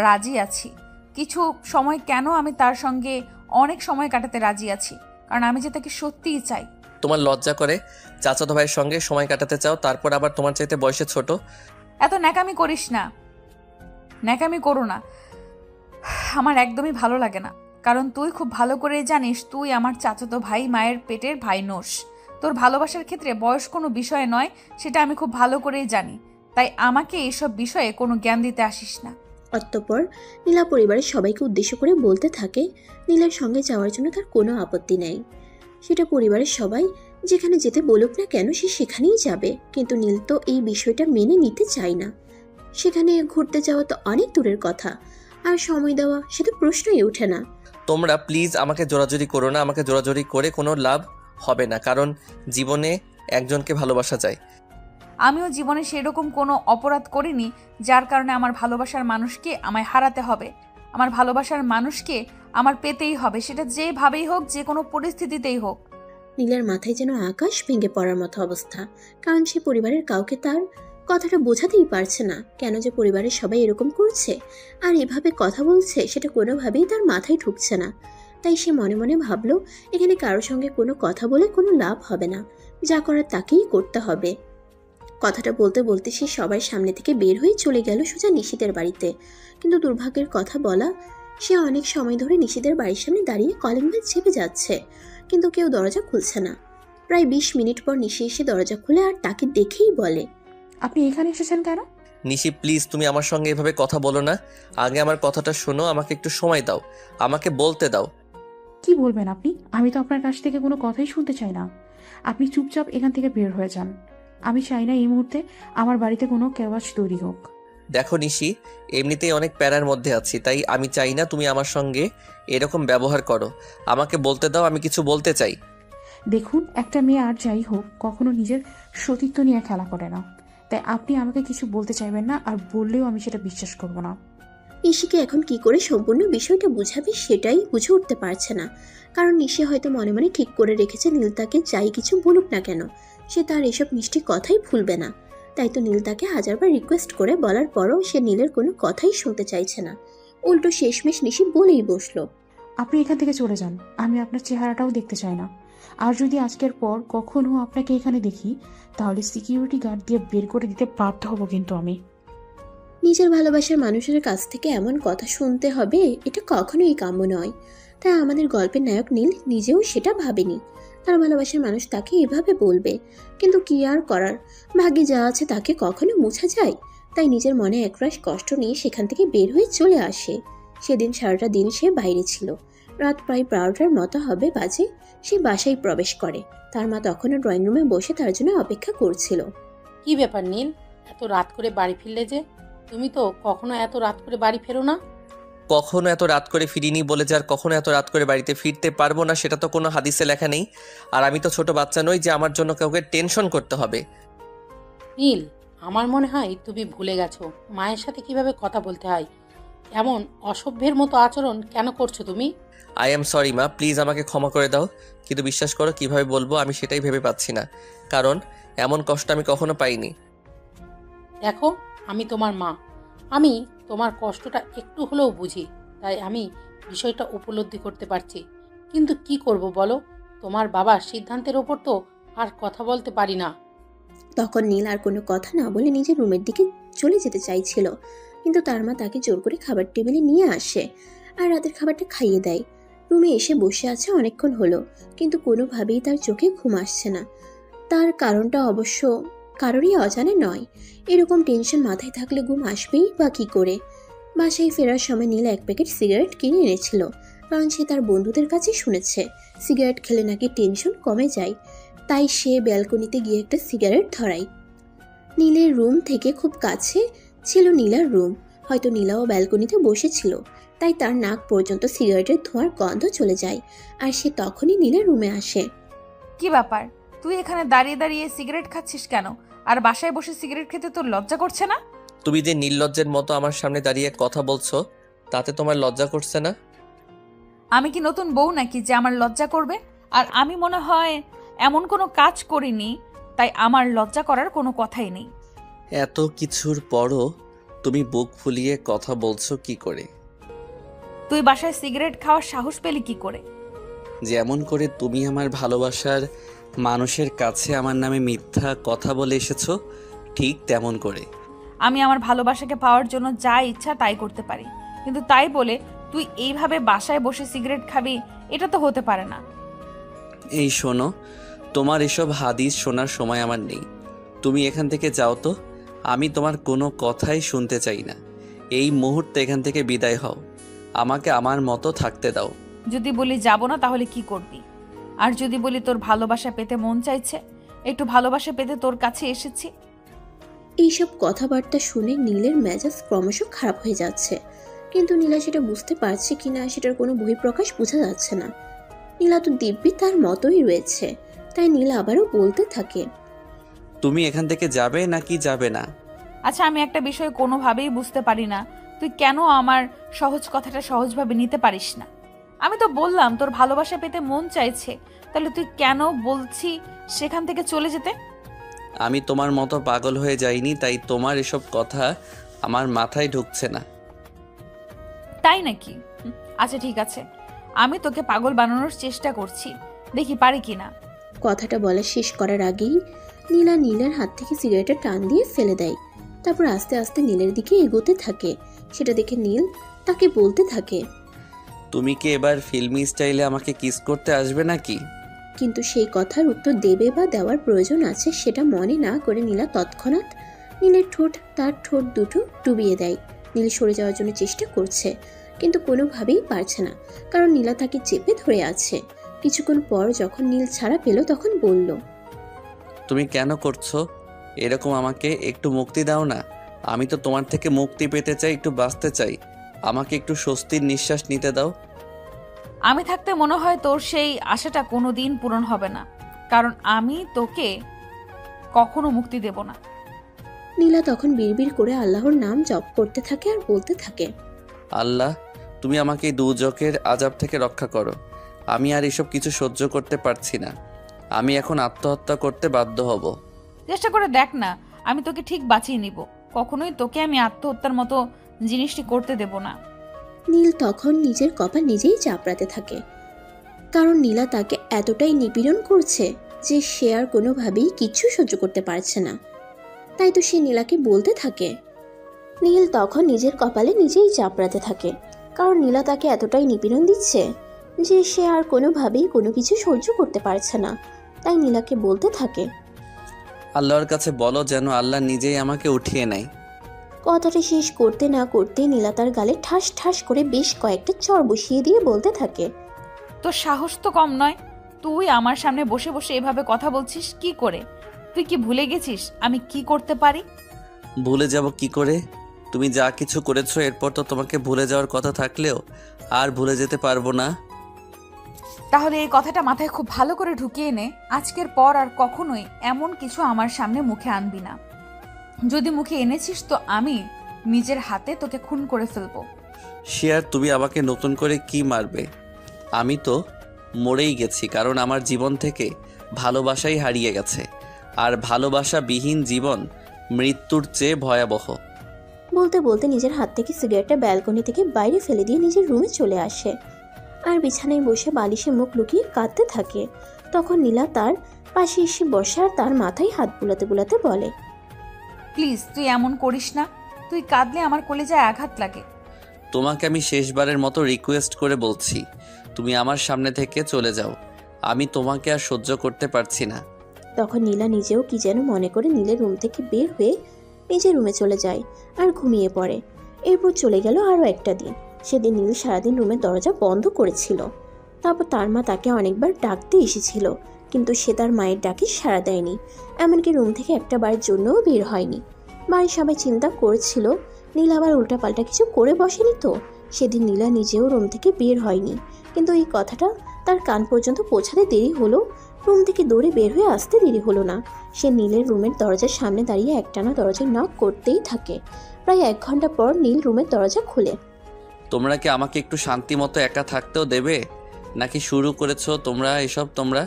রাজি আছি, কিছু সময় কেন আমি তার সঙ্গে অনেক সময় কাটাতে রাজি আছি, কারণ আমি যে তাকে সত্যিই চাই। তোমার লজ্জা করে চাচাতো ভাইয়ের সঙ্গে সময় কাটাতে চাও, তারপর আবার তোমার চাইতে বয়সে ছোট। এত ন্যাকামি করিস না, ন্যাকামি করো না। আমার একদমই ভালো লাগে না, কারণ তুই খুব ভালো করে জানিস তুই আমার চাচাতো ভাই, মায়ের পেটের ভাই নোস। তোর ভালোবাসার ক্ষেত্রে বয়স কোনো বিষয় নয়, সেটা আমি খুব ভালো করেই জানি। তাই আমাকে এইসব বিষয়ে কোনো জ্ঞান দিতে আসিস না। অতঃপর নীলা পরিবারের সবাইকে উদ্দেশ্য করে বলতে থাকে নীলার সঙ্গে যাওয়ার জন্য তার কোনো আপত্তি নেই। সেটা পরিবারের সবাই যেখানে যেতে বলুক না কেন সে সেখানেই যাবে, কিন্তু নীল তো এই বিষয়টা মেনে নিতে চায় না। সেখানে ঘুরতে যাওয়া তো অনেক দূরের কথা, আর সময় দেওয়া সেটা প্রশ্নই ওঠে না। তোমরা প্লিজ আমাকে জোরাজুরি করো না। আমাকে জোরাজুরি করে কোনো লাভ হবে না, কারণ জীবনে একজনকে ভালোবাসা যায়। আমিও জীবনে সেরকম কোনো অপরাধ করিনি যার কারণে আমার ভালোবাসার মানুষকে আমায় হারাতে হবে। আমার ভালোবাসার মানুষকে আমার পেতেই হবে, সেটা যেভাবেই হোক, যে কোনো পরিস্থিতিতেই হোক। নীলার মাথায় যেন আকাশ ভেঙে পড়ার মতো অবস্থা, কারণ সে পরিবারের কাউকে তার কথাটা বোঝাতেই পারছে না কেন যে পরিবারের সবাই এরকম করছে আর এভাবে কথা বলছে, সেটা কোনোভাবেই তার মাথায় ঢুকছে না। তাই সে মনে মনে ভাবলো এখানে কারোর সঙ্গে কোনো কথা বলে কোনো লাভ হবে না, যা করার তাকেই করতে হবে। কথাটা বলতে বলতে সে সবার সামনে থেকে বের হয়ে চলে গেল সোজা নিশিতের বাড়িতে। কিন্তু দুর্ভাগ্যের কথা বলা, সে অনেক সময় ধরে নিশিতের বাড়ির সামনে দাঁড়িয়ে কলিং বেল চেপে যাচ্ছে, কিন্তু কেউ দরজা খুলছে না। প্রায় 20 মিনিট পর নিশি এসে দরজা খুলে আর তাকে দেখেই বলে, আপনি এখানে এসেছেন কেন? নিশি প্লিজ তুমি আমার সঙ্গে এভাবে কথা বলো না। আগে আমার কথাটা শোনো, আমাকে একটু সময় দাও, আমাকে বলতে দাও। কি বলবেন আপনি? আমি তো আপনার কাছ থেকে কোনো কথাই শুনতে চাই না। আপনি চুপচাপ এখান থেকে বের হয়ে যান। আমি চাই না এই মুহূর্তে আমার বাড়িতে কোনো কেওয়াজ তৈরি হোক। দেখো নিশি, এমনিতেই অনেক প্যারার মধ্যে আছি, তাই আমি চাই না তুমি আমার সঙ্গে এরকম ব্যবহার করো। আমাকে বলতে দাও, আমি কিছু বলতে চাই। দেখুন, একটা মেয়ে আর যাই হোক কখনো নিজের সতীত্ব নিয়ে খেলা করে না। তাই আপনি আমাকে কিছু বলতে চাইবেন না, আর বললেও আমি সেটা বিশ্বাস করব না। নিশিকে এখন কি করে সম্পূর্ণ বিষয়টা বুঝাবে সেটাই বুঝে উঠতে পারছে না, কারণ নিশি হয়তো মনে মনে ঠিক করে রেখেছে নীল তাকে যাই কিছু বলুক না কেন সে তার এসব মিষ্টি কথাই ভুলবে না। তাই তো নীল তাকে হাজারবার রিকোয়েস্ট করে বলার পরও সে নীলের কোনো কথাই শুনতে চাইছে না। উল্টো শেষমেশ নিশি বলেই বসলো, আপনি এখান থেকে চলে যান। আমি আপনার চেহারাটাও দেখতে চাই না। আর যদি আজকের পর কখনো আপনাকে এখানে দেখি, তাহলে সিকিউরিটি গার্ড দিয়ে বের করে দিতে বাধ্য হব কিন্তু আমি। নিজের ভালোবাসার মানুষের কাছ থেকে এমন কথা শুনতে হবে এটা কখনোই কাম্য নয়। তাই আমাদের গল্পের নায়ক নীল নিজেও সেটা ভাবেনি তার ভালোবাসার মানুষ তাকে এভাবে বলবে, কিন্তু কি আর করার, ভাগ্যে যা আছে তাকে কখনো মোছা যায়। তাই নিজের মনে একরাশ কষ্ট নিয়ে সেখান থেকে বের হয়ে চলে আসে। সেদিন সারাটা দিন সে বাইরে ছিল। রাত প্রায় 12টার মতো হবে বাজে সে বাসায় প্রবেশ করে। তার মা তখনও ড্রয়িং রুমে বসে তার জন্য অপেক্ষা করছিল। কি ব্যাপার নীল, এত রাত করে বাড়ি ফিরলে যে? তুমি তো কখনো এত রাত করে বাড়ি ফেরো না। কখনো এত রাত করে ফিরিনি বলে যে আর কখনো এত রাত করে বাড়িতে ফিরতে পারবো না সেটা তো কোনো হাদিসে লেখা নেই। আর আমি তো ছোট বাচ্চা নই যে আমার জন্য কাউকে টেনশন করতে হবে। নীল, আমার মনে হয় তুমি ভুলে গেছো মায়ের সাথে কিভাবে কথা বলতে হয়। এমন অসভ্যের মতো আচরণ কেন করছো তুমি? আই এম সরি মা, প্লিজ আমাকে ক্ষমা করে দাও। কিন্তু বিশ্বাস করো কিভাবে বলবো আমি সেটাই ভেবে পাচ্ছি না, কারণ এমন কষ্ট আমি কখনো পাইনি। দেখো, আমি তোমার মা, আমি তোমার কষ্টটা একটু হলেও বুঝি, তাই আমি বিষয়টা উপলব্ধি করতে পারছি। কিন্তু কি করব বলো, তোমার বাবার সিদ্ধান্তের ওপর তো আর কথা বলতে পারি না। তখন নীল আর কোনো কথা না বলে নিজের রুমের দিকে চলে যেতে চাইছিল, কিন্তু তার মা তাকে জোর করে খাবার টেবিলে নিয়ে আসে আর রাতের খাবারটা খাইয়ে দেয়। রুমে এসে বসে আছে অনেকক্ষণ হলো, কিন্তু কোনোভাবেই তার চোখে ঘুম আসছে না। তার কারণটা অবশ্য কারোরই অজানা নয়। এরকম টেনশন মাথায় থাকলে ঘুম আসবেই বা কী করে। বাসায় ফেরার সময় নীল 1 প্যাকেট সিগারেট কিনে এনেছিল, কারণ সে তার বন্ধুদের কাছে শুনেছে সিগারেট খেলে নাকি টেনশন কমে যায়। তাই সে ব্যালকনিতে গিয়ে একটা সিগারেট ধরায়। নীলের রুম থেকে খুব কাছে ছিল নীলার রুম। হয়তো নীলাও ব্যালকনিতে বসেছিল, তাই তার নাক পর্যন্ত সিগারেটের ধোঁয়ার গন্ধ চলে যায় আর সে তখনই নীলের রুমে আসে। কি ব্যাপার, তুই এখানে দাঁড়িয়ে দাঁড়িয়ে সিগারেট খাচ্ছিস কেন? আর বাসায় বসে সিগারেট খেতে তোর লজ্জা করছে না? তুমি যে নির্লজ্জের মতো আমার সামনে দাঁড়িয়ে কথা বলছো, তাতে তোমার লজ্জা করছে না? আমি কি নতুন বউ নাকি যে আমার লজ্জা করবে? আর আমি মনে হয় এমন কোনো কাজ করিনি, তাই আমার লজ্জা করার কোনো কথাই নেই। এত কিছুর পরও তুমি বুক ফুলিয়ে কথা বলছো কি করে? তুই বাসায় সিগারেট খাওয়ার সাহস পেলি কি করে? যেমন করে তুমি আমার ভালোবাসার মানুষের কাছে আমার নামে মিথ্যা কথা বলে এসেছো, ঠিক তেমন করে। আমি আমার ভালোবাসাকে পাওয়ার জন্য যা ইচ্ছা তাই করতে পারি, কিন্তু তাই বলে তুই এইভাবে বাসায় বসে সিগারেট খাবি, এটা তো হতে পারে না। এই শোনো, তোমার এসব হাদিস শোনার সময় আমার নেই। তুমি এখান থেকে যাও তো, আমি তোমার কোনো কথাই শুনতে চাই না। এই মুহূর্তে এখান থেকে বিদায় হও, আমাকে আমার মতো থাকতে দাও। যদি বলি যাব না তাহলে কি করবি? আর যদি বলি তোর ভালোবাসা পেতে মন চাইছে, একটু ভালোবাসা পেতে তোর কাছে এসেছি। এইসব কথাবার্তা শুনে নীলের মেজাজ ক্রমশ খারাপ হয়ে যাচ্ছে, কিন্তু নীলা সেটা বুঝতে পারছে কিনা সেটার কোনো বহিঃপ্রকাশ বোঝা যাচ্ছে না। নীলা তো দিব্যি তার মতোই রয়েছে, তাই নীলা আবারও বলতে থাকে, তুমি এখান থেকে যাবে নাকি যাবে না? আচ্ছা, আমি একটা বিষয় কোনোভাবেই বুঝতে পারি না, তুই কেন আমার সহজ কথাটা সহজভাবে নিতে পারিস না? আমি তো বললাম তোর ভালোবাসা পেতে মন চাইছে, তাহলে তুই কেন বলছি সেখান থেকে চলে যেতে? আমি তোমার মতো পাগল হয়ে যাইনি, তাই তোমার এসব কথা আমার মাথায় ঢুকছে না। তাই নাকি? আচ্ছা ঠিক আছে, আমি তোকে পাগল বানানোর চেষ্টা করছি, দেখি পারি কিনা। কথাটা বলা শেষ করার আগেই নীলা নীলের হাত থেকে সিগারেটটা টান দিয়ে ফেলে দেয়। তারপর আস্তে আস্তে নীলের দিকে এগোতে থাকে। সেটা দেখে নীল তাকে বলতে থাকে, তুমি কি এবার ফিল্মি স্টাইলে আমাকে কিস করতে আসবে নাকি? কিন্তু সেই কথার উত্তর দেবে বা দেওয়ার প্রয়োজন আছে সেটা মনে না করে নীলা তৎক্ষণাৎ নীলের তার ঠোঁট দুটো ডুবিয়ে দেয়। নীল সরে যাওয়ার জন্য চেষ্টা করছে, কিন্তু কোনোভাবেই পারছে না, কারণ নীলা তাকে চেপে ধরে আছে। কিছুক্ষণ পর যখন নীল ছাড়া পেল তখন বলল, তুমি কেন করছো এরকম? আমাকে একটু মুক্তি দাও না। আমি তো তোমার থেকে মুক্তি পেতে চাই, একটু বাঁচতে চাই। আমাকে একটু স্বস্তির নিঃশ্বাস নিতে দাও। আমি থাকতে মনে হয় তোর সেই আশাটা কোনোদিন পূরণ হবে না, কারণ আমি তোকে কখনো মুক্তি দেব না। নীলা তখন বিড়বিড় করে আল্লাহর নাম জপ করতে থাকে আর বলতে থাকে, আল্লাহ, তুমি আমাকে এই দুজকের আযাব থেকে রক্ষা করো। আমি আর এসব কিছু সহ্য করতে পারছি না। আমি এখন আত্মহত্যা করতে বাধ্য হব। চেষ্টা করে দেখ না, আমি তোকে ঠিক বাঁচিয়ে নিব। কখনোই তোকে আমি আত্মহত্যার মতো জিনিসটি করতে দেব না। নীল তখন নিজের কপাল নিজেই চাপড়াতে থাকে, কারণ নীলা তাকে এতটাই নিপীড়ন করছে যে সে আর কোনোভাবেই কিচ্ছু সহ্য করতে পারছে না। তাই তো সে নীলাকে বলতে থাকে। নীল তখন নিজের কপালে নিজেই চাপড়াতে থাকে, কারণ নীলা তাকে এতটাই নিপীড়ন দিচ্ছে যে সে আর কোনোভাবেই কোনো কিছু সহ্য করতে পারছে না। তাই নীলাকে বলতে থাকে, আল্লাহর কাছে বলো যেন আল্লাহ নিজেই আমাকে উঠিয়ে নেয়। কথাটা শেষ করতে না করতে নীলা তার গালে ঠাস ঠাস করে বেশ কয়েকটা চড় বসিয়ে দিয়ে বলতে থাকে, তোর সাহস তো কম নয়, তুই আমার সামনে বসে বসে এভাবে কথা বলছিস কি করে? তুই কি ভুলে গেছিস আমি কি করতে পারি? ভুলে যাব কি করে? তুমি যা কিছু করেছো এরপর তো তোমাকে ভুলে যাওয়ার কথা থাকলেও আর ভুলে যেতে পারবো না। তাহলে এই কথাটা মাথায় খুব ভালো করে ঢুকিয়ে নে, আজকের পর আর কখনোই এমন কিছু আমার সামনে মুখে আনবি না। যদি মুখে এনেছিস তো আমি নিজের হাতে তোকে খুন করে ফেলবো। সে আর তুমি আমাকে নতুন করে কি মারবে? আমি তো মরেই গেছি, কারণ আমার জীবন থেকে ভালোবাসাই হারিয়ে গেছে। আর ভালোবাসাবিহীন জীবন মৃত্যুর চেয়ে ভয়াবহ। বলতে বলতে নিজের হাত থেকে সিগারেটটা ব্যালকনি থেকে বাইরে ফেলে দিয়ে নিজের রুমে চলে আসে আর বিছানায় বসে বালিশে মুখ লুকিয়ে কাঁদতে থাকে। তখন নীলা তার পাশে এসে বসে আর তার মাথায় হাত বুলাতে বুলাতে বলে, প্লিজ তুই এমন করিস না, তুই কাঁদলে আমার কলিজায় আঘাত লাগে। তোমাকে আমি শেষবারের মতো রিকোয়েস্ট করে বলছি, তুমি আমার সামনে থেকে চলে যাও। আমি তোমাকে আর সহ্য করতে পারছি না। তখন নীলা নিজেও কি যেন মনে করে নীলের রুম থেকে বের হয়ে নিজের রুমে চলে যায় আর ঘুমিয়ে পড়ে। এরপর চলে গেল আরও একটা দিন। সেদিন নীল সারাদিন রুমের দরজা বন্ধ করেছিল। তারপর তার মা তাকে অনেকবার ডাকতে এসেছিল, কিন্তু সে তার মায়ের ডাকে সাড়া দেয়নি, এমনকি রুম থেকে একটা বারের জন্যও বের হয়নি। বাড়ির সবাই চিন্তা করছিল নীল আবার উল্টাপাল্টা কিছু করে বসেনি তো। সেদিন নীলা নিজেও রুম থেকে বের হয়নি, কিন্তু এই কথাটা তার কান পর্যন্ত পৌঁছাতে দেরি হলো রুম থেকে দৌড়ে বের হয়ে আসতে দেরি হলো না। সে নীলের রুমের দরজার সামনে দাঁড়িয়ে একটানা দরজায় নক করতেই থাকে। প্রায় 1 ঘন্টা পর নীল রুমের দরজা খুলে। তোমরা কি আমাকে একটু শান্তি মতো একা থাকতেও দেবে, নাকি শুরু করেছো তোমরা এসব? তোমরা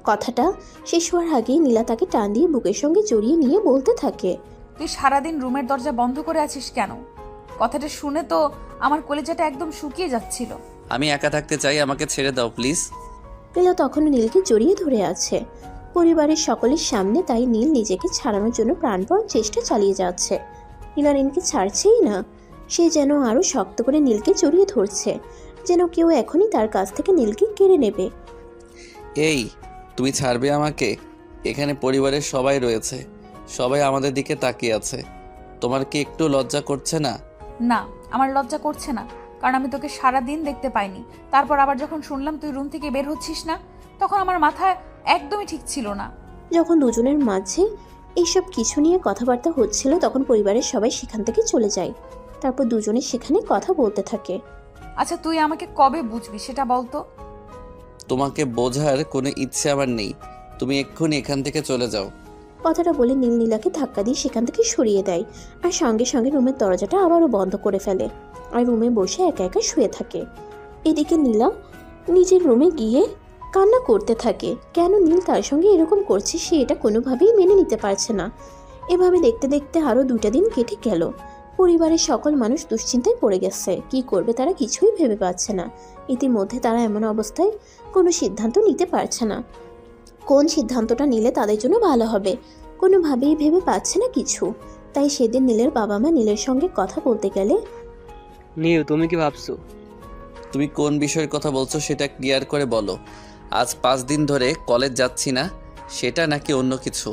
কথাটা শেষ হওয়ার আগেই নীলা তাকে টান দিয়ে বুকের সঙ্গে জড়িয়ে নিয়ে বলতে থাকে। তুই সারাদিন রুমের দরজা বন্ধ করে আছিস কেন? কথাটা শুনে তো আমার কলেজাটা একদম শুকিয়ে যাচ্ছিল। আমি একা থাকতে চাই, আমাকে ছেড়ে দাও প্লিজ। নীলা তখনও নীলকে জড়িয়ে ধরে আছে পরিবারের সকলের সামনে, তাই নীল নিজেকে ছাড়ানোর জন্য প্রাণপণ চেষ্টা চালিয়ে যাচ্ছে। নীলা নীলকে ছাড়ছেই না। সে যেন আরো শক্ত করে নীলকে জড়িয়ে ধরছে, যেন কেউ এখনই তার কাছ থেকে নীলকে কেড়ে নেবে। এই, তুমি ছাড়বে আমাকে? এখানে পরিবারের সবাই রয়েছে, সবাই আমাদের দিকে তাকিয়ে আছে। তোমার কি একটু লজ্জা করছে না? না, আমার লজ্জা করছে না, কারণ আমি তোকে সারা দিন দেখতে পাইনি। তারপর আবার যখন শুনলাম তুই রুম থেকে বের হচ্ছিস না, তখন আমার মাথায় একদমই ঠিক ছিল না। যখন দুজনের মাঝে এইসব কিছু নিয়ে কথাবার্তা হচ্ছিল, তখন পরিবারের সবাই সেখান থেকে চলে যায়। তারপর দুজনে সেখানে কথা বলতে থাকে। আচ্ছা, তুই আমাকে কবে বুঝবি সেটা বলতো। তোমাকে বোঝার কোনো ইচ্ছে আমার নেই, তুমি এক্ষুনি এখান থেকে চলে যাও। কথাটা বলে নীল নীলাকে ধাক্কা দিয়ে সেখান থেকে সরিয়ে দেয়, আর সঙ্গে সঙ্গে রুমের দরজাটা আবারও বন্ধ করে ফেলে, আর রুমে বসে একা একা শুয়ে থাকে। এদিকে নীলা নিজের রুমে গিয়ে কান্না করতে থাকে। কেন নীল তার সঙ্গে এরকম করছে সে এটা কোনোভাবেই মেনে নিতে পারছে না। এভাবে দেখতে দেখতে আরও 2টা দিন কেটে গেল। পরিবারের সকল মানুষ দুশ্চিন্তায় পড়ে গেছে, কি করবে তারা কিছুই ভেবে পাচ্ছে না। ইতিমধ্যে তারা এমন অবস্থায় কোনো সিদ্ধান্ত নিতে পারছে না, কোন সিদ্ধান্তটা নিলে তাদের জন্য ভালো হবে কোনোভাবেই ভেবে পাচ্ছে না কিছু। তাই সেদিন নীলের বাবা মা নীলের সঙ্গে কথা বলতে গেলে, নীল, তুমি কি ভাবছো? তুমি কোন বিষয়ের কথা বলছো সেটা ক্লিয়ার করে বলো। আজ 5 দিন ধরে কলেজ যাচ্ছি না, সেটা নাকি অন্য কিছু?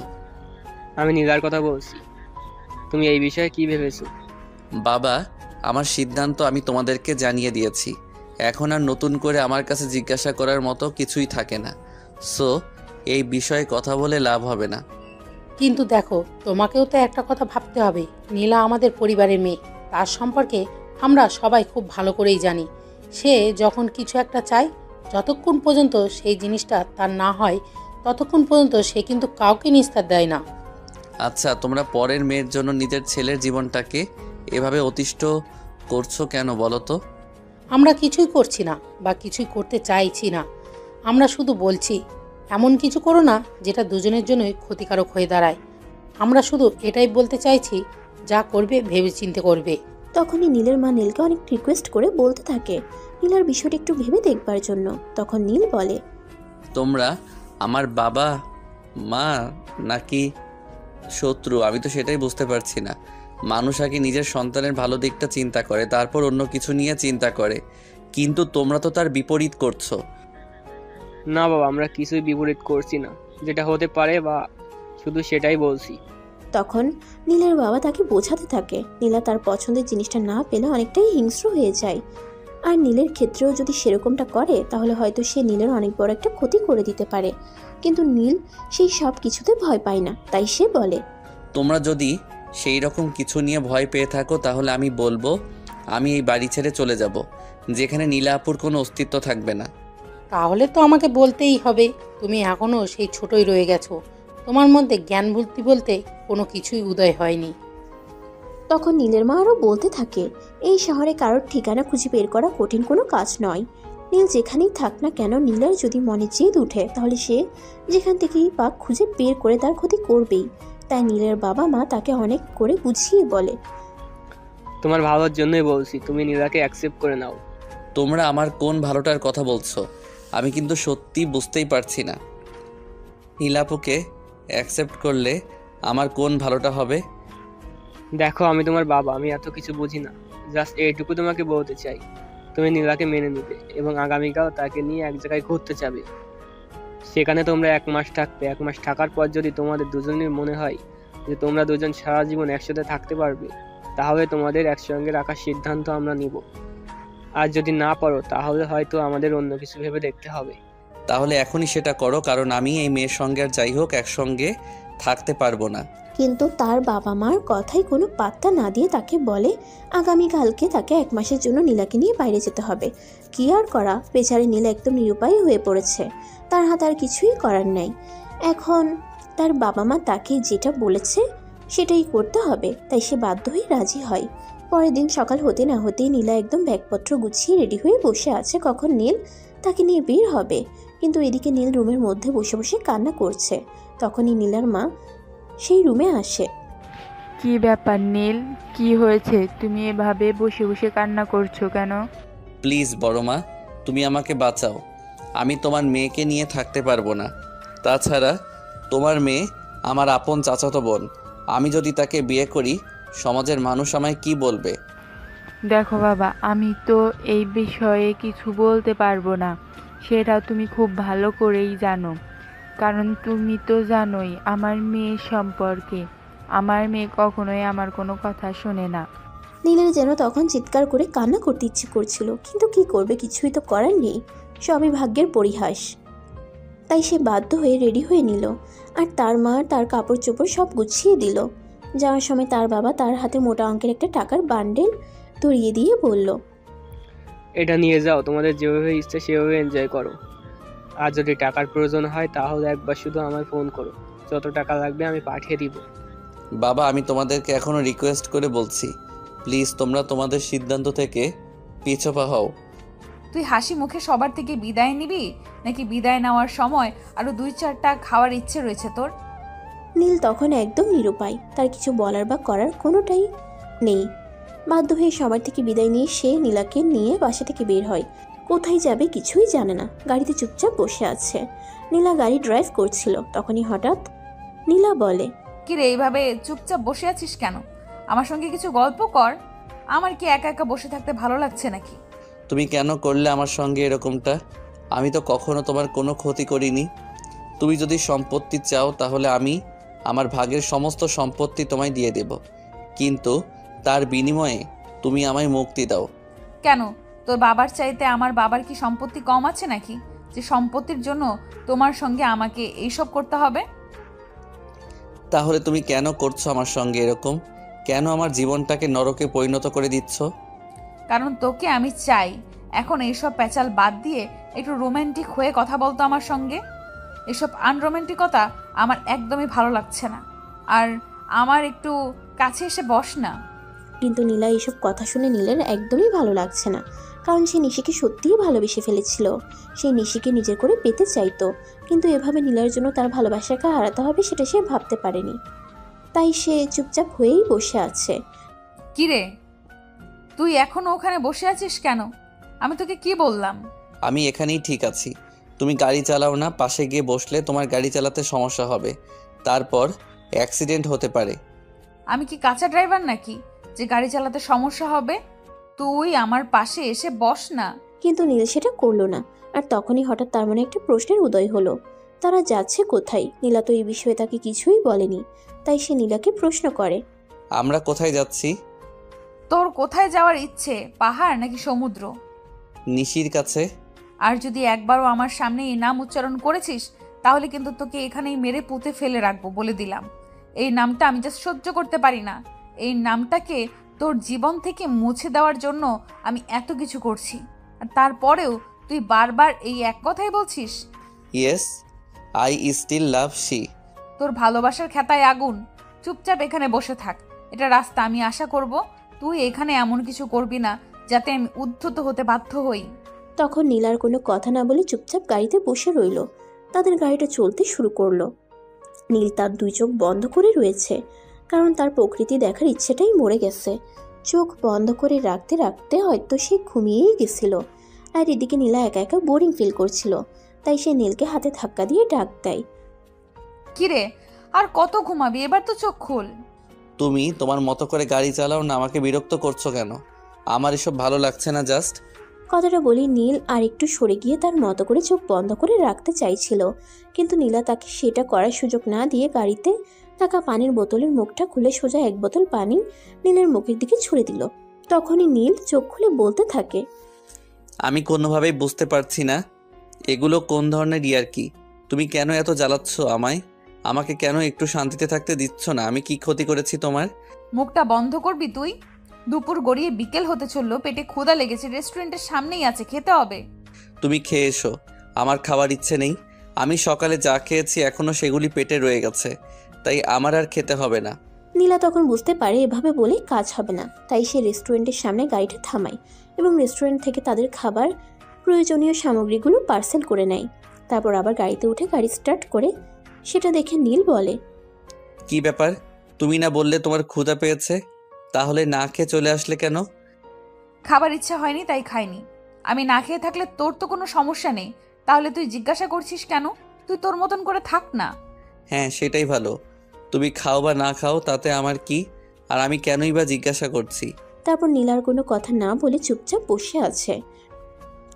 আমি নীলার কথা বলছি। তুমি এই বিষয়ে কি ভেবেছো? বাবা, আমার সিদ্ধান্ত আমি তোমাদেরকে জানিয়ে দিয়েছি। এখন আর নতুন করে আমার কাছে জিজ্ঞাসা করার মতো কিছুই থাকে না। সো এই বিষয়ে কথা বলে লাভ হবে না। কিন্তু দেখো, তোমাকেও তো একটা কথা ভাবতে হবে। নীলা আমাদের পরিবারের মেয়ে, তার সম্পর্কে আমরা সবাই খুব ভালো করেই জানি। সে যখন কিছু একটা চায়, যতক্ষণ পর্যন্ত সেই জিনিসটা তার না হয় ততক্ষণ পর্যন্ত সে কিন্তু কাউকে নিস্তার দেয় না। আচ্ছা, তোমরা পরের মেয়ের জন্য নিজের ছেলের জীবনটাকে এভাবে অতিষ্ঠ করছো কেন বলো তো? আমরা কিছুই করছি না বা কিছুই করতে চাইছি না। আমরা শুধু বলছি এমন কিছু করো না যেটা দুজনের জন্যই ক্ষতিকারক হয়ে দাঁড়ায়। আমরা শুধু এটাই বলতে চাইছি, যা করবে ভেবেচিন্তে করবে। তখনই নীলের মা নীলকে অনেক রিকোয়েস্ট করে বলতে থাকে নীলার বিষয়টা একটু ভেবে দেখবার জন্য। তখন নীল বলে, তোমরা আমার বাবা মা নাকি শত্রু? আমি তো সেটাই বুঝতে পারছি না। মানুষ আগে নিজের সন্তানের ভালো দিকটা চিন্তা করে, তারপর অন্য কিছু নিয়ে চিন্তা করে, কিন্তু তোমরা তো তার বিপরীত করছো। না বাবা, আমরা কিছুই বিপরীত করছি না। যেটা হতে পারে বা শুধু সেটাই বলছি। তখন নীলের বাবা তাকে বোঝাতে থাকে নীলা তার পছন্দের জিনিসটা না পেলে অনেকটাই হিংস্র হয়ে যায়। আর নীলের ক্ষেত্রেও যদি সেরকমটা করে তাহলে হয়তো সে নীলের অনেক বড় একটা ক্ষতি করে দিতে পারে। কিন্তু নীল সেই সব কিছুতে ভয় পায় না, তাই সে বলে, তোমরা যদি সেই রকম কিছু নিয়ে ভয় পেয়ে থাকো তাহলে আমি বলবো আমি এই বাড়ি ছেড়ে চলে যাব, যেখানে নীলা আপুর কোনো অস্তিত্ব থাকবে না। তাহলে তো আমাকে বলতেই হবে, তুমি এখনও সেই ছোটই রয়ে গেছো। তোমার মধ্যে জ্ঞান বুদ্ধি বলতে কোনো কিছুই উদয় হয়নি। তখন নীলের মা আরও বলতে থাকে, এই শহরে কারোর ঠিকানা খুঁজে বের করা কঠিন কোনো কাজ নয়। নীল যেখানেই থাক না কেন, নীলের যদি মনে জেদ উঠে তাহলে সে যেখান থেকেই পাক খুঁজে বের করে তার ক্ষতি করবেই। তাই নীলের বাবা মা তাকে অনেক করে বুঝিয়ে বলে, তোমার ভালোর জন্যই বলছি, তুমি নীলাকে অ্যাকসেপ্ট করে নাও। তোমরা আমার কোন ভালোটার কথা বলছো? আমি কিন্তু সত্যি বুঝতেই পারছি না। নীলা আপুকে অ্যাকসেপ্ট করলে আমার কোন ভালোটা হবে? দেখো, আমি তোমার বাবা, আমি এত কিছু বুঝি না। জাস্ট এইটুকু তোমাকে বলতে চাই, তুমি নীলাকে মেনে নিবে এবং আগামীকাল তাকে নিয়ে এক জায়গায় ঘুরতে যাবে। সেখানে তোমরা 1 মাস থাকবে। 1 মাস থাকার পর যদি তোমাদের দুজনের মনে হয় যে তোমরা দুজন সারা জীবন একসাথে থাকতে পারবে, তাহলে তোমাদের একসঙ্গে রাখার সিদ্ধান্ত আমরা নিব। আর যদি না পারো তাহলে হয়তো আমাদের অন্য কিছু ভেবে দেখতে হবে। তাহলে এখনই সেটা করো, কারণ আমি এই মেয়ের সঙ্গে আর যাই হোক একসঙ্গে থাকতে পারবো না। কিন্তু তার বাবা মার কথাই কোনো পাত্তা না দিয়ে তাকে বলে আগামীকালকে তাকে 1 মাসের জন্য নীলাকে নিয়ে বাইরে যেতে হবে। কি আর করা, বেচারি নীলা একদম নিরুপায় হয়ে পড়েছে। তার হাতে আর কিছুই করার নাই। এখন তার বাবা মা তাকে যেটা বলেছে সেটাই করতে হবে, তাই সে বাধ্য হয়ে রাজি হয়। পরের দিন সকাল হতে না হতেই নীলা একদম ব্যাগপত্র গুছিয়ে রেডি হয়ে বসে আছে কখন নীল তাকে নিয়ে বের হবে। কিন্তু এদিকে নীল রুমের মধ্যে বসে বসে কান্না করছে। তখনই নীলার মা সেই রুমে আসে। কি ব্যাপার নীল, কি হয়েছে? তুমি এভাবে বসে বসে কান্না করছো কেন? প্লিজ বড় মা, তুমি আমাকে বাঁচাও। আমি তোমার মেয়েকে নিয়ে থাকতে পারবো না। তাছাড়া তোমার মেয়ে আমার আপন চাচাতো বোন। আমি যদি তাকে বিয়ে করি, সমাজের মানুষ আমায় কি বলবে? দেখো বাবা, আমি তো এই বিষয়ে কিছু বলতে পারবো না, সেটা তুমি খুব ভালো করেই জানো। কারণ তুমি তো জানোই আমার মেয়ে সম্পর্কে। আমার মেয়ে কখনোই আমার কোনো কথা শোনে না। নীলের যেন তখন চিৎকার করে কান্না করতে ইচ্ছে করছিল, কিন্তু কি করবে, কিছুই তো করার নেই, সবই ভাগ্যের পরিহাস। তাই সে বাধ্য হয়ে রেডি হয়ে নিল, আর তার মা তার কাপড় চোপড় সব গুছিয়ে দিল। যাওয়ার সময় তার বাবা তার হাতে মোটা অঙ্কের একটা টাকার বান্ডেল ধরিয়ে দিয়ে বলল, এটা নিয়ে যাও, তোমাদের যেভাবে ইচ্ছে সেভাবে এনজয় করো। আর যদি টাকার প্রয়োজন হয় তাহলে একবার শুধু আমায় ফোন করো, যত টাকা লাগবে আমি পাঠিয়ে দিব। বাবা, আমি তোমাদেরকে এখনো রিকোয়েস্ট করে বলছি, প্লিজ তোমরা তোমাদের সিদ্ধান্ত থেকে পিছপা হও। তুই হাসি মুখে সবার থেকে বিদায় নিবি, নাকি বিদায় নেওয়ার সময় আরো 2-4টা খাওয়ার ইচ্ছে রয়েছে তোর? নীল তখন একদম নিরুপায়, তার কিছু বলার বা করার কোনোটাই নেই। বাধ্য হয়ে সবার থেকে বিদায় নিয়ে সে নীলাকে নিয়ে বাসা থেকে বের হয়। কোথায় যাবে কিছুই জানে না, গাড়িতে চুপচাপ বসে আছে। নীলা গাড়ি ড্রাইভ করছিল, তখনই হঠাৎ নীলা বলে, কি রে, এইভাবে চুপচাপ বসে আছিস কেন? আমার সঙ্গে কিছু গল্প কর। আমার কি একা একা বসে থাকতে ভালো লাগছে নাকি? তুমি কেন করলে আমার সঙ্গে এরকমটা? আমি তো কখনো তোমার কোনো ক্ষতি করিনি। তুমি যদি সম্পত্তি চাও তাহলে আমি আমার ভাগের সমস্ত সম্পত্তি তোমায় দিয়ে দেব, কিন্তু তার বিনিময়ে তুমি আমায় মুক্তি দাও। কেন, তোর বাবার চাইতে আমার বাবার কি সম্পত্তি কম আছে নাকি, যে সম্পত্তির জন্য তোমার সঙ্গে আমাকে এইসব করতে হবে? তাহলে তুমি কেন করছো আমার সঙ্গে এরকম? কেন আমার জীবনটাকে নরকে পরিণত করে দিচ্ছ? কারণ তোকে আমি চাই। এখন এইসব প্যাচাল বাদ দিয়ে একটু রোমান্টিক হয়ে কথা বলতো আমার সঙ্গে। এসব আনরোমান্টিকতা আমার একদমই ভালো লাগছে না। আর আমার একটু কাছে এসে বস না। কিন্তু নীলা এইসব কথা শুনে নীলের একদমই ভালো লাগছে না, কারণ সে নিশিকে সত্যিই ভালোবেসে ফেলেছিল। সে নিশিকে নিজের করে পেতে চাইতো, কিন্তু এভাবে নীলার জন্য তার ভালোবাসাকে হারাতে হবে সেটা সে ভাবতে পারেনি। তাই সে চুপচাপ হয়েই বসে আছে। কিরে, তুই এখনো ওখানে বসে আছিস কেন? আমি তোকে কি বললাম? আমি এখানেই ঠিক আছি। তুমি গাড়ি চালাও না, পাশে গিয়ে বসলে তোমার গাড়ি চালাতে সমস্যা হবে, তারপর অ্যাক্সিডেন্ট হতে পারে। আমি কি কাঁচা ড্রাইভার নাকি যে গাড়ি চালাতে সমস্যা হবে? তুই আমার পাশে এসে বস না। কিন্তু নীল সেটা করলো না। আর তখনই হঠাৎ তার মনে একটা প্রশ্নের উদয় হলো, তারা যাচ্ছে কোথায়? নীলা তো এই বিষয়ে তাকে কিছুই বলেনি, তাই সে নীলাকে প্রশ্ন করে, আমরা কোথায় যাচ্ছি? তোর কোথায় যাওয়ার ইচ্ছে, পাহাড় নাকি সমুদ্র? নিশির কাছে। আর যদি একবারও আমার সামনে এই নাম উচ্চারণ করেছিস তাহলে কিন্তু তোকে এখানেই মেরে পুঁতে ফেলে রাখবো, বলে দিলাম। এই নামটা আমি জাস্ট সহ্য করতে পারি না। এই নামটাকে তোর জীবন থেকে মুছে দেওয়ার জন্য আমি এত কিছু করছি, আর তারপরেও তুই বারবার এই এক কথাই বলছিস। Yes, I still love she. তোর ভালোবাসার খেতায় আগুন। চুপচাপ এখানে বসে থাক, এটা রাস্তা। আমি আশা করব তুই এখানে এমন কিছু করবি না যাতে আমি উদ্ধত হতে বাধ্য হই। তখন নীলার কোনো কথা না বলে চুপচাপ গাড়িতে বসে রইল। তাদের গাড়িটা চলতে শুরু করলো। নীল তার 2 চোখ বন্ধ করে রয়েছে, কারণ তার প্রকৃতি দেখার ইচ্ছেটাই মরে গেছে। চোখ বন্ধ করে রাখতে রাখতে হয়তো সে ঘুমিয়েই গেছিল। আর এদিকে নীলা একা একা বোরিং ফিল করছিল, তাই সে নীলকে হাতে ধাক্কা দিয়ে ডাক দেয়, কিরে, আর কত ঘুমাবি? এবার তো চোখ খুল। তুমি তোমার মতো করে গাড়ি চালাও না, আমাকে বিরক্ত করছো কেন? আমার এসব ভালো লাগছে না জাস্ট। কথাটা বলি নীল আর একটু সরে গিয়ে তার মতো করে চোখ বন্ধ করে রাখতে চাইছিল, কিন্তু নীলা তাকে সেটা করার সুযোগ না দিয়ে গাড়িতে থাকা পানির বোতলের মুখটা খুলে সোজা 1 বোতল পানি নীলের মুখের দিকে ছুঁড়ে দিল। তখনই নীল চোখ খুলে বলতে থাকে, আমি কোনোভাবেই বুঝতে পারছি না এগুলো কোন ধরনের ইয়ার্কি। তুমি কেন এত জ্বালাচ্ছ আমায়? আমাকে কেন একটু শান্তিতে থাকতে দিচ্ছ না? আমি কি ক্ষতি করেছি তোমার? মুখটা বন্ধ করবি তুই? দুপুর গড়িয়ে বিকেল হতে চললো, পেটে ক্ষুধা লেগেছে, রেস্টুরেন্টের সামনেই আছে, খেতে হবে। তুমি খেয়ে এসো, আমার খাওয়ার ইচ্ছে নেই। আমি সকালে যা খেয়েছি এখনো সেগুলি পেটে রয়ে গেছে, তাই আমার আর খেতে হবে না। নীলা তখন বুঝতে পারে এভাবে বলে কাজ হবে না, তাই সে রেস্টুরেন্টের সামনে গাড়িটা থামায় এবং রেস্টুরেন্ট থেকে তাদের খাবার প্রয়োজনীয় সামগ্রীগুলো পার্সেল করে নেয়। তারপর আবার গাড়িতে উঠে গাড়ি স্টার্ট করে। সেটা দেখে নীল বলে, কি ব্যাপার? তুমি না বললে তোমার ক্ষুধা পেয়েছে, তাহলে না খেয়ে চলে আসলে কেন? খাবার ইচ্ছা হয়নি তাই খাইনি। আমি না খেয়ে থাকলে তোর তো কোনো সমস্যা নেই, তাহলে তুই জিজ্ঞাসা করছিস কেন? তুই তোর মতন করে থাক না। হ্যাঁ, সেটাই ভালো। তুমি খাও বা না খাও তাতে আমার কি, আর আমি কেনই বা জিজ্ঞাসা করছি? তারপর নীলার কোনো কথা না বলে চুপচাপ বসে আছে।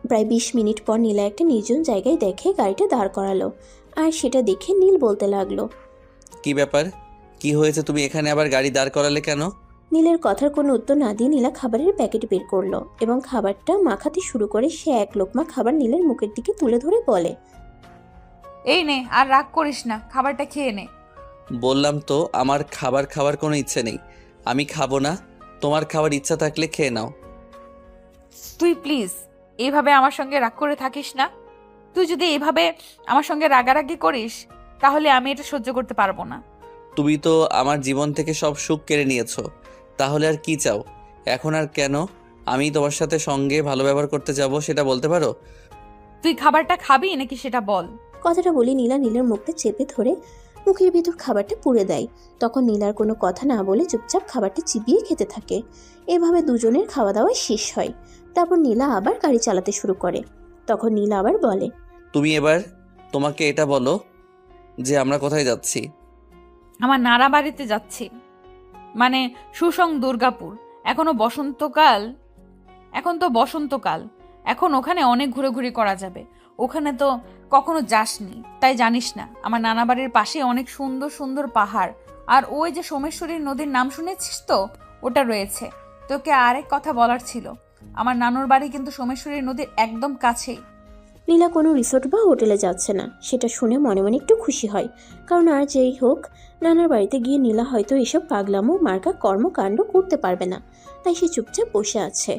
প্রায় 20 মিনিট পর নীলা একটা নির্জন জায়গায় দেখে গাড়িটা দাঁড় করালো, আর সেটা দেখে নীল বলতে লাগলো, কি ব্যাপার? কি হয়েছে? তুমি এখানে আবার গাড়ি দাঁড় করালে কেন? নীলের কথার কোনো উত্তর না দিয়ে নীলা খাবারের প্যাকেট বের করলো এবং খাবারটা মাখাতে শুরু করে। সে এক লোকমা খাবার নীলের মুখের দিকে তুলে ধরে বলে, এই নে, আর রাগ করিস না, খাবারটা খেয়ে নে। বললাম তো আমার খাবার খাওয়ার কোনো ইচ্ছে নেই, আমি খাবো না। তোমার খাবার ইচ্ছা থাকলে খেয়ে নাও। তুই প্লিজ এইভাবে আমার সঙ্গে রাগ করে থাকিস না। তুই যদি এইভাবে আমার সঙ্গে রাগারাগি করিস তাহলে আমি এটা সহ্য করতে পারবো না। তুমি তো আমার জীবন থেকে সব সুখ কেড়ে নিয়েছো, তাহলে আর কি চাও? এখন আর কেন আমি তোমার সাথে সঙ্গে ভালো ব্যবহার করতে যাব সেটা বলতে পারো? তুই খাবারটা খাবি নাকি সেটা বল। কথাটা বলে নীলা নীলের মুখটা চেপে ধরে মুখের ভিতর খাবারটা পুড়ে দেয়। তখন নীলার কোনো কথা না বলে চুপচাপ খাবারটা চিবিয়ে খেতে থাকে। এভাবে দুজনের খাওয়া দাওয়া শেষ হয়। তারপর নীলা আবার গাড়ি চালাতে শুরু করে। তখন নীলা আবার বলে, তুমি এবার তোমাকে এটা বলো যে আমরা কোথায় যাচ্ছি। আমার নানা বাড়িতে যাচ্ছি, মানে সুসং দুর্গাপুর। এখনো বসন্তকাল, এখন তো বসন্তকাল, এখন ওখানে অনেক ঘোরাঘুরি করা যাবে। ওখানে তো কখনো যাসনি তাই জানিস না। আমার নানা বাড়ির পাশে অনেক সুন্দর সুন্দর পাহাড়, আর ওই যে সোমেশ্বরী নদীর নাম শুনেছিস তো, ওটা রয়েছে। তোকে আরেক কথা বলার ছিল, আমার নানুর বাড়ি কিন্তু সোমেশ্বরী নদীর একদম কাছেই। নীলা কোনো রিসোর্ট বা হোটেলে যাচ্ছে না। সেটা শুনে মনে মনে একটু খুশি হয়, কারণ আর যেই হোক নানার বাড়িতে গিয়ে নীলা হয়তো এসব পাগলামো মার্কা কর্মকাণ্ড করতে পারবে না। তাই সে চুপচাপ বসে আছে।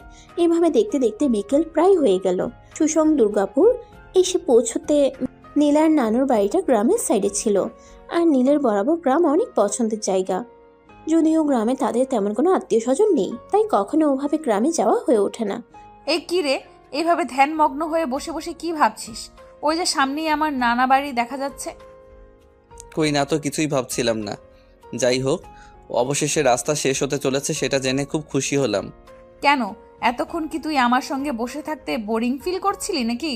এভাবে দেখতে দেখতে বিকেল প্রায় হয়ে গেল। সুসং দুর্গাপুর এসে পৌঁছতে নীলার নানুর বাড়িটা গ্রামের সাইডে ছিল, আর নীলের বরাবর গ্রাম অনেক পছন্দের জায়গা। যদিও গ্রামে তাদের তেমন কোনো আত্মীয় স্বজন নেই, তাই কখনো ওভাবে গ্রামে যাওয়া হয়ে ওঠে না। এই কি রে, এইভাবে ধ্যানমগ্ন হয়ে বসে বসে কি ভাবছিস? ওই যে সামনেই আমার নানা বাড়ি দেখা যাচ্ছে। কই না তো, কিছুই ভাবছিলাম না। যাই হোক, অবশেষে রাস্তা শেষ হতে চলেছে সেটা জেনে খুব খুশি হলাম। কেন, এতক্ষণ কি তুই আমার সঙ্গে বসে থাকতে বোরিং ফিল করছিলি নাকি?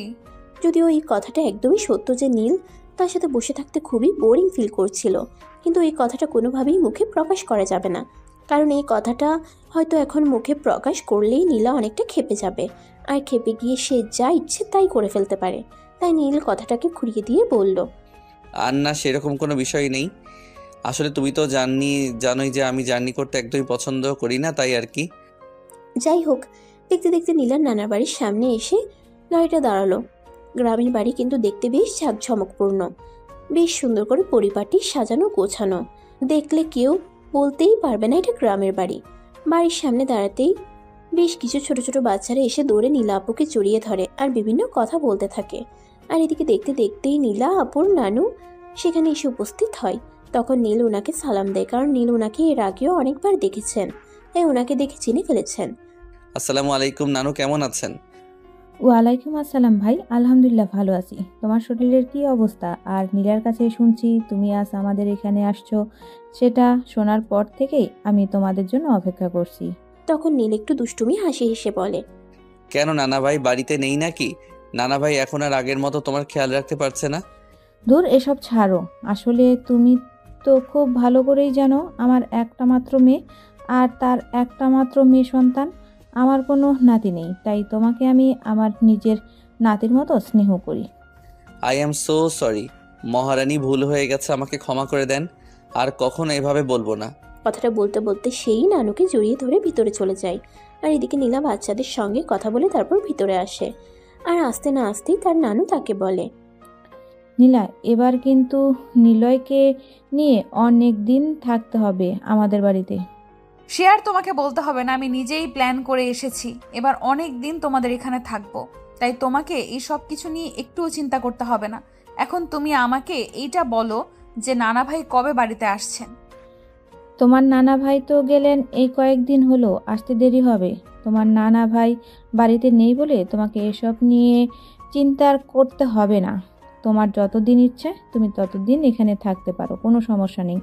যদিও এই কথাটা একদমই সত্য যে নীল তার সাথে বসে থাকতে খুবই বোরিং ফিল করছিল, কিন্তু এই কথাটা কোনোভাবেই মুখে প্রকাশ করা যাবে না। কারণ এই কথাটা হয়তো এখন মুখে প্রকাশ করলেই নীলা অনেকটা ক্ষেপে যাবে, আর ক্ষেপে গিয়ে সে যা ইচ্ছে তাই করে ফেলতে পারে। তাই নীল কথাটাকে ঘুরিয়ে দিয়ে বলল, আর না, সেরকম কোনো বিষয় নেই। আসলে তুমি তো জানোই যে আমি জার্নি করতে একদমই পছন্দ করি না, তাই আর কি। যাই হোক, দেখতে দেখতে নীলার নানার বাড়ির সামনে এসে গাড়িটা দাঁড়ালো। গ্রামের বাড়ি কিন্তু দেখতে বেশ ঝাঁকঝমকপূর্ণ, বেশ সুন্দর করে পরিপাটি সাজানো গোছানো। দেখলে কেউ বলতেই পারবে না এটা গ্রামের বাড়ি। বাড়ির সামনে দাঁড়াতেই বেশ কিছু ছোট ছোট বাচ্চারা এসে দৌড়ে নীলা আপুকে জড়িয়ে ধরে আর বিভিন্ন কথা বলতে থাকে। আর এদিকে দেখতে দেখতেই নীলা আপুর নানু সেখানে এসে উপস্থিত হয়। তখন নীল ওনাকে সালাম দেয়, কারণ নীল ওনাকে এর আগেও অনেকবার দেখেছেন, তাই ওনাকে দেখে চিনে ফেলেছেন। আসসালামু আলাইকুম নানু, কেমন আছেন? ওয়ালাইকুম আসসালাম ভাই, আলহামদুলিল্লাহ ভালো আছি। তোমার শরীরের কি অবস্থা? আর নীলার কাছে শুনছি তুমি আজ আমাদের এখানে আসছো, সেটা শোনার পর থেকেই আমি তোমাদের জন্য অপেক্ষা করছি। তখন নীল একটু দুষ্টুমি হাসি হেসে বলে, কেন নানা ভাই বাড়িতে নেই নাকি? নানা ভাই এখন আর আগের মতো তোমার খেয়াল রাখতে পারছে না? দূর, এসব ছাড়ো। আসলে তুমি তো খুব ভালো করেই জানো আমার একটা মাত্র মেয়ে, আর তার একটা মাত্র মেয়ে সন্তান। আমার কোনো নাতি নেই, তাই তোমাকে আমি আমার নিজের নাতির মতো স্নেহ করি। আই অ্যাম সো সরি মহারানী, ভুল হয়ে গেছে, আমাকে ক্ষমা করে দেন। আর কখনো এভাবে বলবো না। কথাটা বলতে বলতে সেই নানুকে জড়িয়ে ধরে ভিতরে চলে যায়। আর এদিকে নীলা বাচ্চাদের সঙ্গে কথা বলে তারপর ভিতরে আসে। আর আসতে না আসতেই তার নানু তাকে বলে, নীলা, এবার কিন্তু নিলয়কে নিয়ে অনেক দিন থাকতে হবে আমাদের বাড়িতে। সে আর তোমাকে বলতে হবে না, আমি নিজেই প্ল্যান করে এসেছি। এবার অনেক দিন তোমাদের এখানে থাকবো, তাই তোমাকে এই সব কিছু নিয়ে একটুও চিন্তা করতে হবে না। এখন তুমি আমাকে এইটা বলো যে নানা ভাই কবে বাড়িতে আসছেন? তোমার নানা ভাই তো গেলেন এই কয়েকদিন হলো, আসতে দেরি হবে। তোমার নানা ভাই বাড়িতে নেই বলে তোমাকে এসব নিয়ে চিন্তা করতে হবে না। তোমার যতদিন ইচ্ছে তুমি ততদিন এখানে থাকতে পারো, কোনো সমস্যা নেই।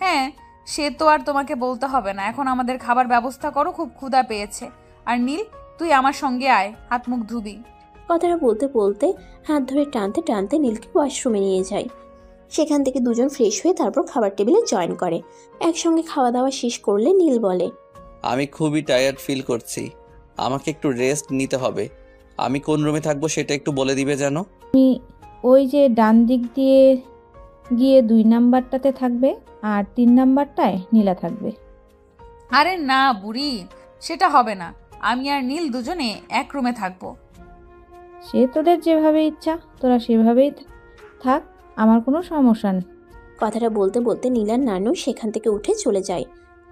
হ্যাঁ, সে তো আর তোমাকে বলতে হবে না। এখন আমাদের খাবার ব্যবস্থা করো, খুব ক্ষুধা পেয়েছে। আর নীল, তুই আমার সঙ্গে আয়, হাত মুখ ধুবি। কথাটা বলতে বলতে হাত ধরে টানতে টানতে নীলকে ওয়াশরুমে নিয়ে যায়। সেখান থেকে দুজন ফ্রেশ হয়ে তারপর খাবার টেবিলে জয়েন করে। একসঙ্গে খাওয়া দাওয়া শেষ করলে নীল বলে, আমি খুবই টায়ার্ড ফিল করছি, আমাকে একটু রেস্ট নিতে হবে। আমি কোন রুমে থাকবো সেটা একটু বলে দিবে যেন। ওই যে ডান দিক দিয়ে গিয়ে 2 নাম্বারটাতে থাকবে, আর 3 নাম্বারটায় নীলা থাকবে। আরে না বুড়ি, সেটা হবে না। আমি আর নীল দুজনে এক রুমে থাকবো। সে তোদের যেভাবে ইচ্ছা, তোরা সেভাবেই থাক, আমার কোনো সমস্যা নেই। কথাটা বলতে বলতে নীলার নানু সেখান থেকে উঠে চলে যায়।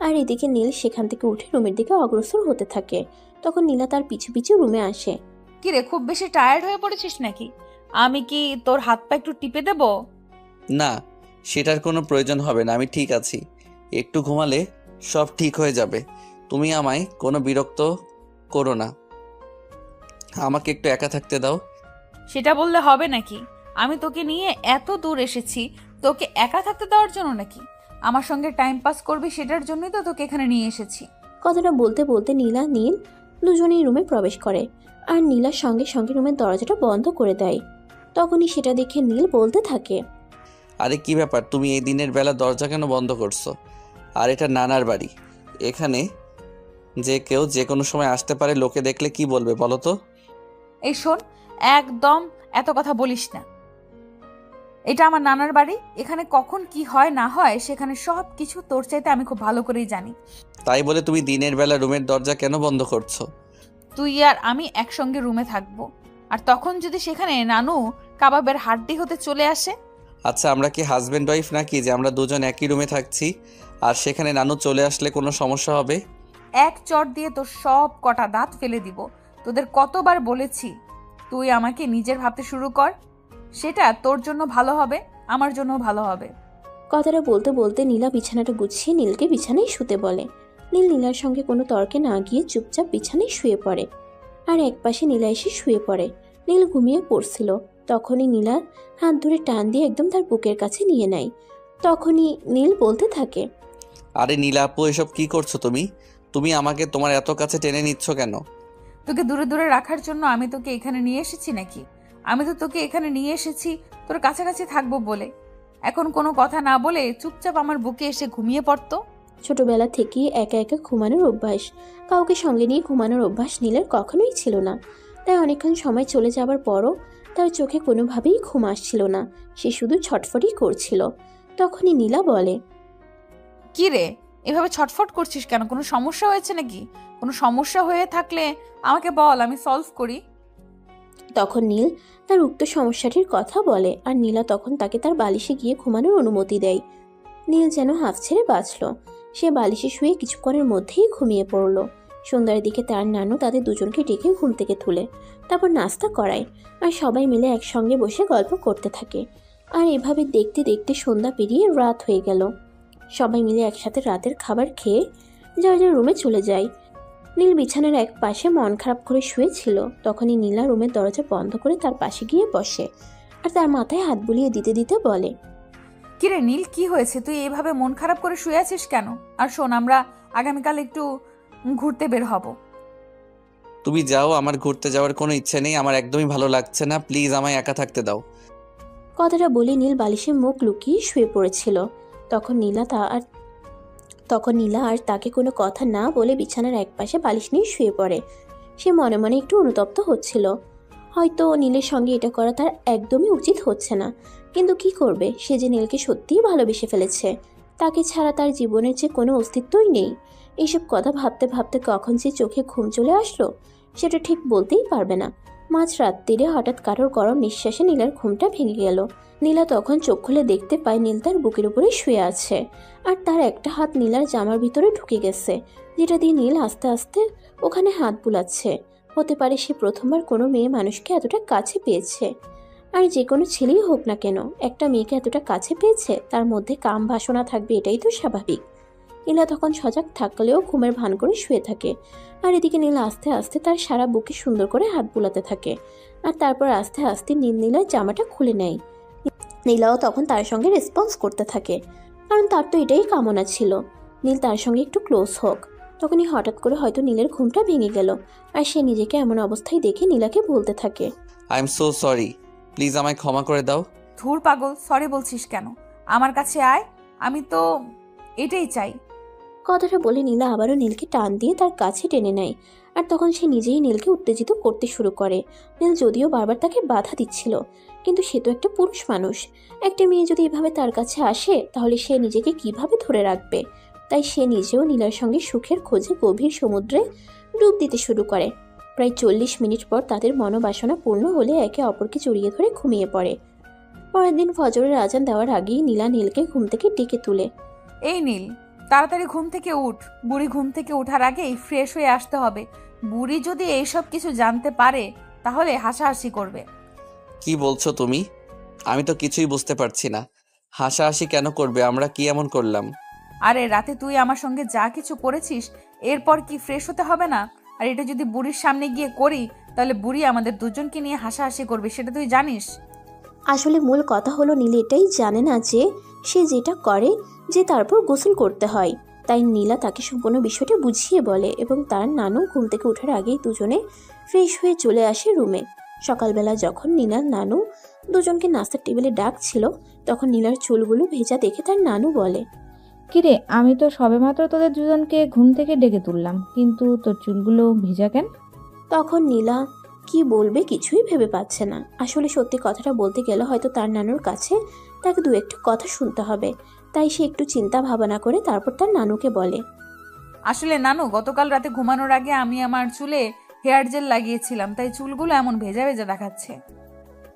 আর এদিকে নীল সেখান থেকে উঠে রুমের দিকে অগ্রসর হতে থাকে। তখন নীলা তার পিছু পিছু রুমে আসে। কিরে, খুব বেশি টায়ার্ড হয়ে পড়েছিস নাকি? আমি কি তোর হাত পা একটু টিপে দেব? না, সেটার কোনো প্রয়োজন হবে না, আমি ঠিক আছি। একটু ঘুমালে সব ঠিক হয়ে যাবে। তুমি আমায় কোনো বিরক্ত করো না, আমাকে একটু একা থাকতে দাও। সেটা বললে হবে নাকি? আমি তোকে নিয়ে এত দূর এসেছি, তোকে একা থাকতে দেওয়ার জন্য নাকি? আমার সঙ্গে টাইম পাস করবি সেটার জন্যই তো তোকে এখানে নিয়ে এসেছি। কথাটা বলতে বলতে নীলা নীল দুজনেই রুমে প্রবেশ করে। আর নীলার সঙ্গে সঙ্গে রুমের দরজাটা বন্ধ করে দেয়। তখনই সেটা দেখে নীল বলতে থাকে, আরে কি ব্যাপার, তুমি এই দিনের বেলা দরজা কেন বন্ধ করছো? আর এটা নানার বাড়ি, এখানে যে কেউ যে কোনো সময় আসতে পারে, লোকে দেখলে কি বলবে বলো তো? এই শোন, একদম এত কথা বলিস না। এটা আমার নানার বাড়ি, এখানে কখন কি হয় না হয় সেখানে সব কিছু তোর চাইতে আমি খুব ভালো করেই জানি। তাই বলে তুমি দিনের বেলা রুমের দরজা কেন বন্ধ করছো? তুই আর আমি একসঙ্গে রুমে থাকবো, আর তখন যদি সেখানে নানু কাবাবের হাড্ডি হতে চলে আসে? আচ্ছা, আমরা কি হাজব্যান্ড ওয়াইফ নাকি যে আমরা দুজন একই রুমে থাকছি আর সেখানে নানু চলে আসলে কোনো সমস্যা হবে? এক চট দিয়ে তোর সব কটা দাঁত ফেলে দিব। তোদের কতবার বলেছি তুই আমাকে নিজের ভাবতে শুরু কর, সেটা তোর জন্য ভালো হবে, আমার জন্য ভালো হবে। কথাটা বলতে বলতে নীলা বিছানাটা গুছিয়ে নীলকে বিছানায় শুতে বলে। নীল নীলার সঙ্গে কোনো তর্কে না গিয়ে চুপচাপ বিছানায় শুয়ে পড়ে। আর একপাশে নীলা এসে শুয়ে পড়ে। নীল ঘুমিয়ে পড়ছিল। তখনই নীলার হাত ধরে টান দিয়ে একদম তার বুকের কাছে নিয়ে নেয়। তখনই নীল বলতে থাকে, আরে নীলা আপু, এসব কি করছো তুমি? তুমি আমাকে তোমার এত কাছে টেনে নিচ্ছ কেন? তোকে দূরে দূরে রাখার জন্য আমি তোকে এখানে নিয়ে এসেছি নাকি? আমি তো তোকে এখানে নিয়ে এসেছি তোর কাছাকাছি থাকবো বলে। এখন কোনো কথা না বলে চুপচাপ আমার বুকে এসে ঘুমিয়ে পড়তো। ছোটবেলা থেকেই একা একা ঘুমানোর অভ্যাস, কাউকে সঙ্গে নিয়ে ঘুমানোর অভ্যাস নীলের কখনোই ছিল না। তাই অনেকক্ষণ সময় চলে যাবার পরও তার চোখে কোনোভাবেই ঘুম আসছিল না। সে শুধু ছটফটই করছিল। তখনই নীলা বলে, কি রে, এভাবে ছটফট করছিস কেন? কোনো সমস্যা হয়েছে নাকি? কোনো সমস্যা হয়ে থাকলে আমাকে বল, আমি সলভ করি। তখন নীল তার উক্ত সমস্যাটির কথা বলে। আর নীলা তখন তাকে তার বালিশে গিয়ে ঘুমানোর অনুমতি দেয়। নীল যেন হাফ ছেড়ে বাঁচল। সে বালিশে শুয়ে কিছুক্ষণের মধ্যেই ঘুমিয়ে পড়ল। সন্ধ্যার দিকে তার নানু তাদের দুজনকে ডেকে ঘুম থেকে তুলে তারপর নাস্তা করায়। আর সবাই মিলে একসঙ্গে বসে গল্প করতে থাকে। আর এভাবে দেখতে দেখতে সন্ধ্যা পেরিয়ে রাত হয়ে গেল। সবাই মিলে একসাথে রাতের খাবার খেয়ে যার যার রুমে চলে যায়। নীল বিছানার এক পাশে মন খারাপ করে শুয়েছিল। তখনই নীলা রুমের দরজা বন্ধ করে তার পাশে গিয়ে বসে। আর তার মাথায় হাত বুলিয়ে দিতে দিতে বলে, কিরে নীল, কি হয়েছে? তুই এভাবে মন খারাপ করে শুয়ে আছিস কেন? আর শোন, আমরা আগামীকাল একটু ঘুরতে বের হব। তুমি যাও, আমার ঘুরতে যাওয়ার কোনো ইচ্ছে নেই, আমার একদমই ভালো লাগছে না, প্লিজ আমায় একা থাকতে দাও। কথাটা বলে নীল বালিশে মুখ লুকিয়ে শুয়ে পড়েছিল। তখন নীলা আর তাকে কোনো কথা না বলে বিছানার একপাশে বালিশ নিয়ে শুয়ে পড়ে। সে মনে মনে একটু অনুতপ্ত হচ্ছিল। হয়তো নীলের সঙ্গে এটা করা তার একদমই উচিত হচ্ছে না, কিন্তু কি করবে? সে যে নীলকে সত্যিই ভালোবেসে ফেলেছে। তাকে ছাড়া তার জীবনের যে কোনো অস্তিত্বই নেই। এইসব কথা ভাবতে ভাবতে কখন যে চোখে ঘুম চলে আসলো সেটা ঠিক বলতেই পারবে না। মাঝ রাত্রিরে হঠাৎ কারোর গরম নিঃশ্বাসে নীলার ঘুমটা ভেঙে গেল। নীলা তখন চোখ খুলে দেখতে পায় নীল তার বুকের উপরে শুয়ে আছে, আর তার একটা হাত নীলার জামার ভিতরে ঢুকে গেছে, যেটা দিয়ে নীল আস্তে আস্তে ওখানে হাত বুলাচ্ছে। হতে পারে সে প্রথমবার কোনো মেয়ে মানুষকে এতটা কাছে পেয়েছে। আর যে কোনো ছেলেই হোক না কেন, একটা মেয়েকে এতটা কাছে পেয়েছে, তার মধ্যে কাম বাসনা থাকবে, এটাই তো স্বাভাবিক। নীলা তখন সজাগ থাকলেও ঘুমের ভান করে শুয়ে থাকে, আর এদিকে নীলা আস্তে আস্তে তার সারা বুকে সুন্দর করে হাত বুলাতে থাকে, আর তারপর আস্তে আস্তে নীলার জামাটা খুলে নেয়। নীলাও তখন তার সঙ্গে রেসপন্স করতে থাকে, কারণ তার তো এটাই কামনা ছিল নীল তার সঙ্গে একটু ক্লোজ হোক। তখনই হঠাৎ করে হয়তো নীলের ঘুমটা ভেঙে গেল, আর সে নিজেকে এমন অবস্থায় দেখে নীলাকে বলতে থাকে, I am so sorry, please আমায় ক্ষমা করে দাও। ধুর পাগল, সরি বলছিস কেন? আমার কাছে আয়, আমি তো এটাই চাই। কথাটা বলে নীলা আবারও নীলকে টান দিয়ে তার কাছে টেনে নেয়, আর তখন সে নিজেই নীলকে উত্তেজিত করতে শুরু করে। নীল যদিও বারবার তাকে বাধা দিচ্ছিল, কিন্তু সে তো একটা পুরুষ মানুষ। একটা মেয়ে যদি এভাবে তার কাছে আসে, তাহলে সে নিজেকে কিভাবে ধরে রাখবে? তাই সে নিজেও নীলার সঙ্গে সুখের খোঁজে গভীর সমুদ্রে ডুব দিতে শুরু করে। প্রায় 40 মিনিট পর তাদের মনোবাসনা পূর্ণ হলে একে অপরকে জড়িয়ে ধরে ঘুমিয়ে পড়ে। পরের দিন ফজরের আজান দেওয়ার আগেই নীলা নীলকে ঘুম থেকে ডেকে তুলে। এই নীল, তাড়াতাড়ি ঘুম থেকে উঠ। বুড়ি ঘুম থেকে ওঠার আগেই ফ্রেশ হয়ে আসতে হবে। বুড়ি যদি এইসব কিছু জানতে পারে, তাহলে হাসাহাসি করবে। কি বলছো তুমি? আমি তো কিছুই বুঝতে পারছি না। হাসাহাসি কেন করবে? আমরা কি এমন করলাম? আরে রাতে তুই আমার সঙ্গে যা কিছু করেছিস, এরপর কি ফ্রেশ হতে হবে না? আর এটা যদি বুড়ির সামনে গিয়ে করি, তাহলে বুড়ি আমাদের দুজনকে নিয়ে হাসাহাসি করবে, সেটা তুই জানিস। আসলে মূল কথা হলো নীল এটাই জানে না যে সে যেটা করে যে তারপর গোসল করতে হয়। তাই নীলা তাকে সম্পূর্ণ বিষয়টা বুঝিয়ে বলে, এবং তার নানু ঘুম থেকে ওঠার আগেই দুজনে ফ্রেশ হয়ে চলে আসে রুমে। সকালবেলা যখন নীলার নানু দুজনকে নাস্তার টেবিলে ডাকছিল, তখন নীলার চুলগুলো ভেজা দেখে তার নানু বলে, কিরে, আমি তো সবেমাত্র তোদের দুজনকে ঘুম থেকে ডেকে তুললাম, কিন্তু তোর চুলগুলো ভেজা কেন? তখন নীলা কি বলবে কিছুই ভেবে পাচ্ছে না। আসলে সত্যি কথাটা বলতে গেলে হয়তো তার নানুর কাছে তাকে দু একটা কথা শুনতে হবে, তাই সে একটু চিন্তা ভাবনা করে তারপর তার নানুকে বলে, আসলে নানু, গতকাল রাতে ঘুমানোর আগে আমি আমার চুলে হেয়ার জেল লাগিয়েছিলাম, তাই চুলগুলো এমন ভেজা ভেজা দেখাচ্ছে।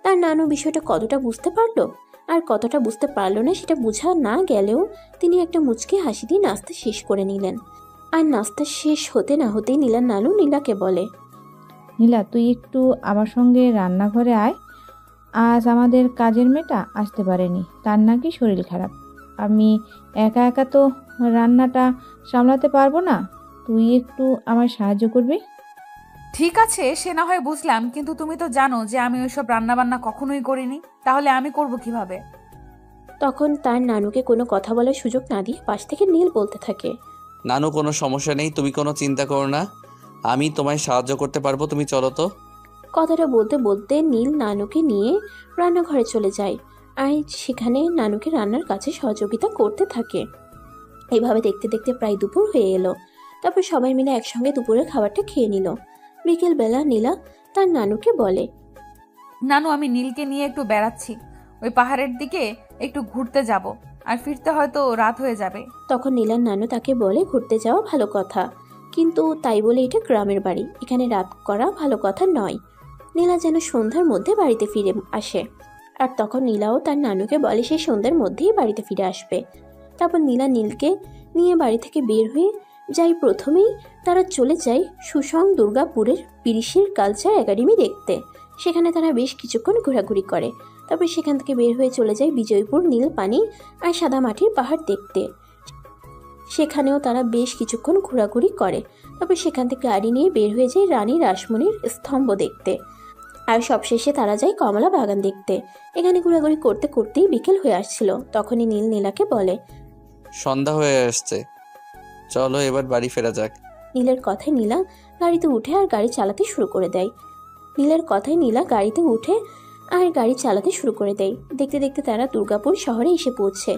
তার নানু বিষয়টা কতটা বুঝতে পারলো আর কতটা বুঝতে পারলো না সেটা বোঝা না গেলেও তিনি একটা মুচকি হাসি দিয়ে নাস্তা শেষ করে নিলেন। আর নাস্তা শেষ হতে না হতেই নীলার নানু নীলাকে বলে, নীলা, তুই একটু আমার সঙ্গে রান্নাঘরে আয়। আজ আমাদের কাজের মেয়েটা আসতে পারেনি, তার নাকি শরীর খারাপ। আমি একা একা তো রান্নাটা সামলাতে পারবো না, তুই একটু আমার সাহায্য করবি? ঠিক আছে, সে না হয় বুঝলাম, কিন্তু তুমি তো জানো যে আমি ওইসব রান্নাবান্না কখনোই করিনি, তাহলে আমি করব কিভাবে? তখন তার নানুকে কোনো কথা বলার সুযোগ না দিয়ে পাশ থেকে নীল বলতে থাকে, নানু, কোনো সমস্যা নেই, তুমি কোনো চিন্তা করো না, আমি তোমায় সাহায্য করতে পারবো, তুমি চলো তো। কথাটা বলতে বলতে নীল নানুকে নিয়ে রান্নাঘরে চলে যায়, আর সেখানে নানুকে রান্নার কাছে সহযোগিতা করতে থাকে। এইভাবে দেখতে দেখতে প্রায় দুপুর হয়ে এলো। তারপর সবাই মিলে একসঙ্গে দুপুরের খাবারটা খেয়ে নিল। বিকেলবেলা নীলা তার নানুকে বলে, নানু, আমি নীলকে নিয়ে একটু বেড়াচ্ছি, ওই পাহাড়ের দিকে একটু ঘুরতে যাব, আর ফিরতে হয়তো রাত হয়ে যাবে। তখন নীলার নানু তাকে বলে, ঘুরতে যাওয়া ভালো কথা, কিন্তু তাই বলে এটা গ্রামের বাড়ি, এখানে রাত করা ভালো কথা নয়। নীলা যেন সন্ধ্যার মধ্যে বাড়িতে ফিরে আসে, আর তখন নীলাও তার নানুকে বলে সে সন্ধ্যার মধ্যেই বাড়িতে ফিরে আসবে। তারপর নীলা নীলকে নিয়ে বাড়ি থেকে বের হয়ে যায়। প্রথমেই তারা চলে যায় সুসং দুর্গাপুরের বিরিশির কালচার একাডেমি দেখতে। সেখানে তারা বেশ কিছুক্ষণ ঘোরাঘুরি করে। তারপর সেখান থেকে বের হয়ে চলে যায় বিজয়পুর নীল পানি আর সাদা মাটির পাহাড় দেখতে। সেখানেও তারা বেশ কিছুক্ষণ ঘোরাঘুরি করে। তারপর সেখান থেকে গাড়ি নিয়ে বের হয়ে যায় রানী রাসমণির স্তম্ভ দেখতে। আর সবশেষে তারা যায় কমলা বাগান দেখতে। এখানে ঘোরাঘুরি করতে করতেই বিকেল হয়ে আসছিল। তখনই নীল নীলাকে বলে, সন্ধ্যা হয়ে আসছে, চলো এবার বাড়ি ফেরা যাক। নীলের কথায় নীলা গাড়িতে উঠে আর গাড়ি চালাতে শুরু করে দেয়। দেখতে দেখতে তারা দুর্গাপুর শহরে এসে পৌঁছে।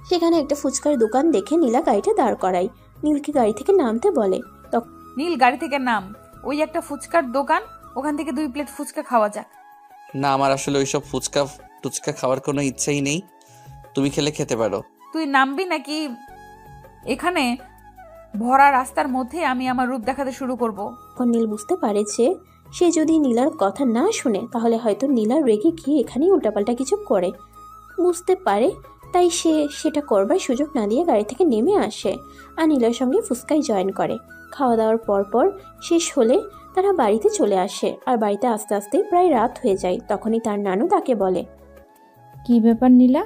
সেখানে একটা ফুচকার দোকান দেখে নীলা গাড়িটা দাঁড় করায়। নীলকে গাড়ি থেকে নামতে বলে। নীল, গাড়ি থেকে নাম, ওই একটা ফুচকার দোকান, ওখান থেকে 2 প্লেট ফুচকা খাওয়া যাক। না, আমার আসলে ওইসব ফুচকা খাওয়ার কোনো ইচ্ছাই নেই, তুমি খেলে খেতে পারো। তুই নামবি নাকি এখানে ভরা রাস্তার মধ্যে আমি আমার রূপ দেখাতে শুরু করব? তখন নীল বুঝতে পারে যে সে যদি নীলার কথা না শুনে তাহলে হয়তো নীলা রেগে গিয়ে এখানেই উল্টাপাল্টা কিছু করে বুঝতে পারে, তাই সে সেটা করবার সুযোগ না দিয়ে গাড়ি থেকে নেমে আসে আর নীলার সঙ্গে ফুচকায় জয়েন করে। খাওয়া দাওয়ার পর শেষ হলে তারা বাড়িতে চলে আসে আর বাড়িতে আস্তে আস্তে প্রায় রাত হয়ে যায়। তখনই তার নানু তাকে বলে, কি ব্যাপার নীলা,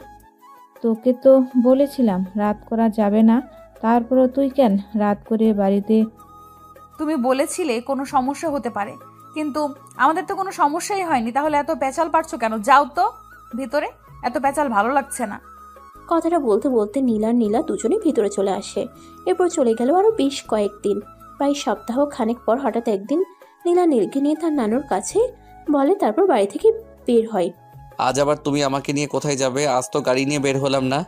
তোকে তো বলেছিলাম রাত করা যাবে না, তারপরও তুই কেন রাত করে বাড়িতে? তুমি বলেছিলে কোনো সমস্যা হতে পারে, কিন্তু আমাদের তো কোনো সমস্যাই হয়নি, তাহলে এত পেঁচাল পারছো কেন? যাও তো ভিতরে, এত পেঁচাল ভালো লাগছে না। কথাটা বলতে বলতে নীলা দুজনে ভিতরে চলে আসে। এরপর চলে গেল আরো বেশ কয়েকদিন। প্রায় সপ্তাহ খানেক পর হঠাৎ একদিন নীলা নীলকে নিয়ে তার নানুর কাছে বলে, তারপর বাড়ি থেকে বের হয়। আজ আবার তুমি আমাকে নিয়ে কোথায় যাবে? আজ তো গাড়ি নিয়ে বের হলাম না।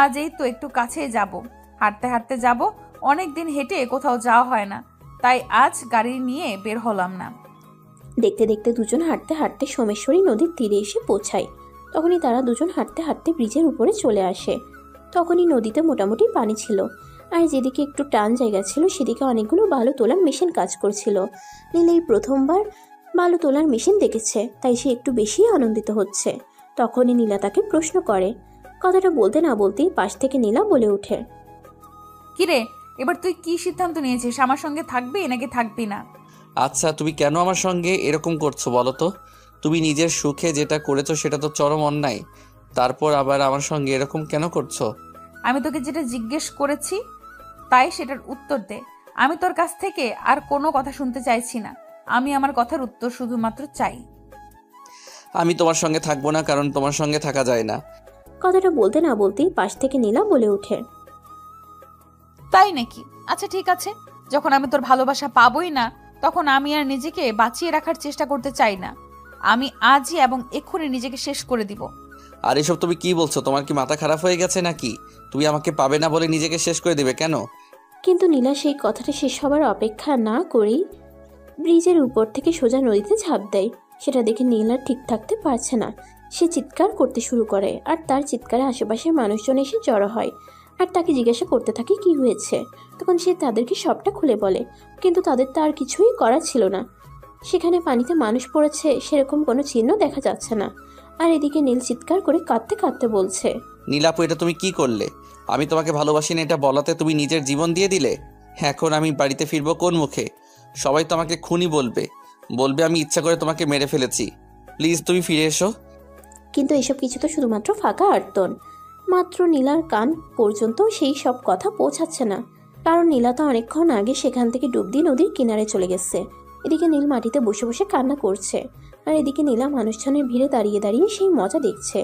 আজ এই তো একটু কাছে যাব, হাঁটতে হাঁটতে যাব, অনেক দিন হেঁটে কোথাও যাওয়া হয় না, তাই আজ গাড়ি নিয়ে বের হলাম না। দেখতে দেখতে দুজন হাঁটতে হাঁটতে সোমেশ্বরী নদীর তীরে এসে পৌঁছায়। তখনই তারা দুজন হাঁটতে হাঁটতে ব্রিজের উপরে চলে আসে। তখনই নদীতে মোটামুটি পানি ছিল, আর যেদিকে একটু টান জায়গা ছিল সেদিকে অনেকগুলো বালু তোলার মেশিন কাজ করছিল। নীলা এই প্রথমবার বালু তোলার মেশিন দেখেছে, তাই সে একটু বেশি আনন্দিত হচ্ছে। তখনই নীলা তাকে প্রশ্ন করে। কথাটা বলতে না বলতেই পাশ থেকে নীলা বলে ওঠে, কিরে, এবার তুই কি সিদ্ধান্ত নিয়েছিস? আমার সঙ্গে থাকবি নাকি থাকবি না? আচ্ছা, তুমি কেন আমার সঙ্গে এরকম করছো বলো তো? তুমি নিজের সুখে যেটা করেছো সেটা তো চরম অন্যায়, তারপর আবার আমার সঙ্গে এরকম কেন করছো? আমি তোকে যেটা জিজ্ঞেস করেছি তাই সেটার উত্তর দে। আমি তোর কাছ থেকে আর কোনো কথা শুনতে চাইছি না, আমি আমার কথার উত্তর শুধুমাত্র চাই। আমি তোমার সঙ্গে থাকবো না, কারণ তোমার সঙ্গে থাকা যায় না। কথাটা বলতে না বলতেই পাশ থেকে নীলা বলে ওঠে, তাই নাকি? আচ্ছা ঠিক আছে, যখন আমি তোর ভালোবাসা পাবোই না তখন আমি আর নিজেকে বাঁচিয়ে রাখার চেষ্টা করতে চাই না। আমি আজই এবং এক্ষুনি নিজেকে শেষ করে দিব। আর এসব তুমি কি বলছো? তোমার কি মাথা খারাপ হয়ে গেছে নাকি? তুমি আমাকে পাবে না বলে নিজেকে শেষ করে দেবে কেন? কিন্তু নীলা সেই কথাটা শেষ হবার অপেক্ষা না করেই ব্রিজের উপর থেকে সোজা নদীতে ঝাঁপ দেয়। সেটা দেখে নীলা ঠিক থাকতে পারছে না, সে চিৎকার করতে শুরু করে আর তার চিৎকারে আশেপাশের মানুষজন এসে জড়ো হয় আর তাকে জিজ্ঞাসা করতে থাকে কি হয়েছে। তখন সে তাদেরকে সবটা খুলে বলে, কিন্তু তাদের তো আর কিছুই করার ছিল না। সেখানে পানিতে মানুষ পড়েছে সেরকম কোনো চিহ্ন দেখা যাচ্ছে না। আর এদিকে নীল চিৎকার করে কাঁদতে কাঁদতে বলছে, নীলাপু, এটা তুমি কি করলে? আমি তোমাকে ভালোবাসি না এটা বলাতে তুমি নিজের জীবন দিয়ে দিলে। এখন আমি বাড়িতে ফিরবো কোন মুখে? সবাই তো আমাকে খুনি বলবে, আমি ইচ্ছা করে তোমাকে মেরে ফেলেছি। প্লিজ তুমি ফিরে এসো। কিন্তু এসব কিছু তো শুধুমাত্র ফাঁকা আর্তন। মাত্র নীলার কান পর্যন্ত সেই সব কথা পৌঁছাচ্ছে না, কারণ নীলা তো অনেকক্ষণ আগে সেখান থেকে ডুব দিয়ে নদীর কিনারে চলে গেছে। এদিকে নীল মাটিতে বসে বসে কান্না করছে, আর এদিকে নীলা মানুষজনের ভিড়ে দাঁড়িয়ে দাঁড়িয়ে সেই মজা দেখছে।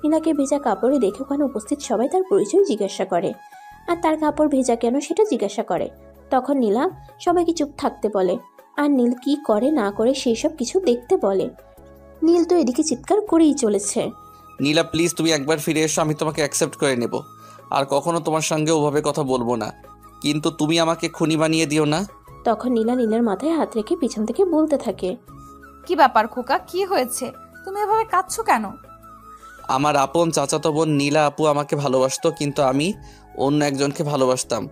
নীলাকে ভেজা কাপড়ে দেখে ওখানে উপস্থিত সবাই তার পরিচয় জিজ্ঞাসা করে, আর তার কাপড় ভেজা কেন সেটা জিজ্ঞাসা করে। তখন নীলা সবাইকে চুপ থাকতে বলে, আর নীল কি করে না করে সেই সব কিছু দেখতে বলে। নীল তো এদিকে চিৎকার করেই চলেছে, নীলা প্লিজ তুমি একবার ফিরে এসো, আমি তোমাকে অ্যাকসেপ্ট করে নেব, আর কখনো তোমার সঙ্গে ওভাবে কথা বলবো না, কিন্তু তুমি আমাকে খুনি বানিয়ে দিও না। তখন নীলা নীলের মাথায় হাত রেখে পিছন থেকে বলতে থাকে, কি ব্যাপার খোকা, কি হয়েছে? তুমি এভাবে কাঁদছো কেন? আমার আপন চাচাতো বোন নীলা আপু আমাকে ভালোবাসতো, কিন্তু আমি অন্য একজনকে ভালোবাসতাম।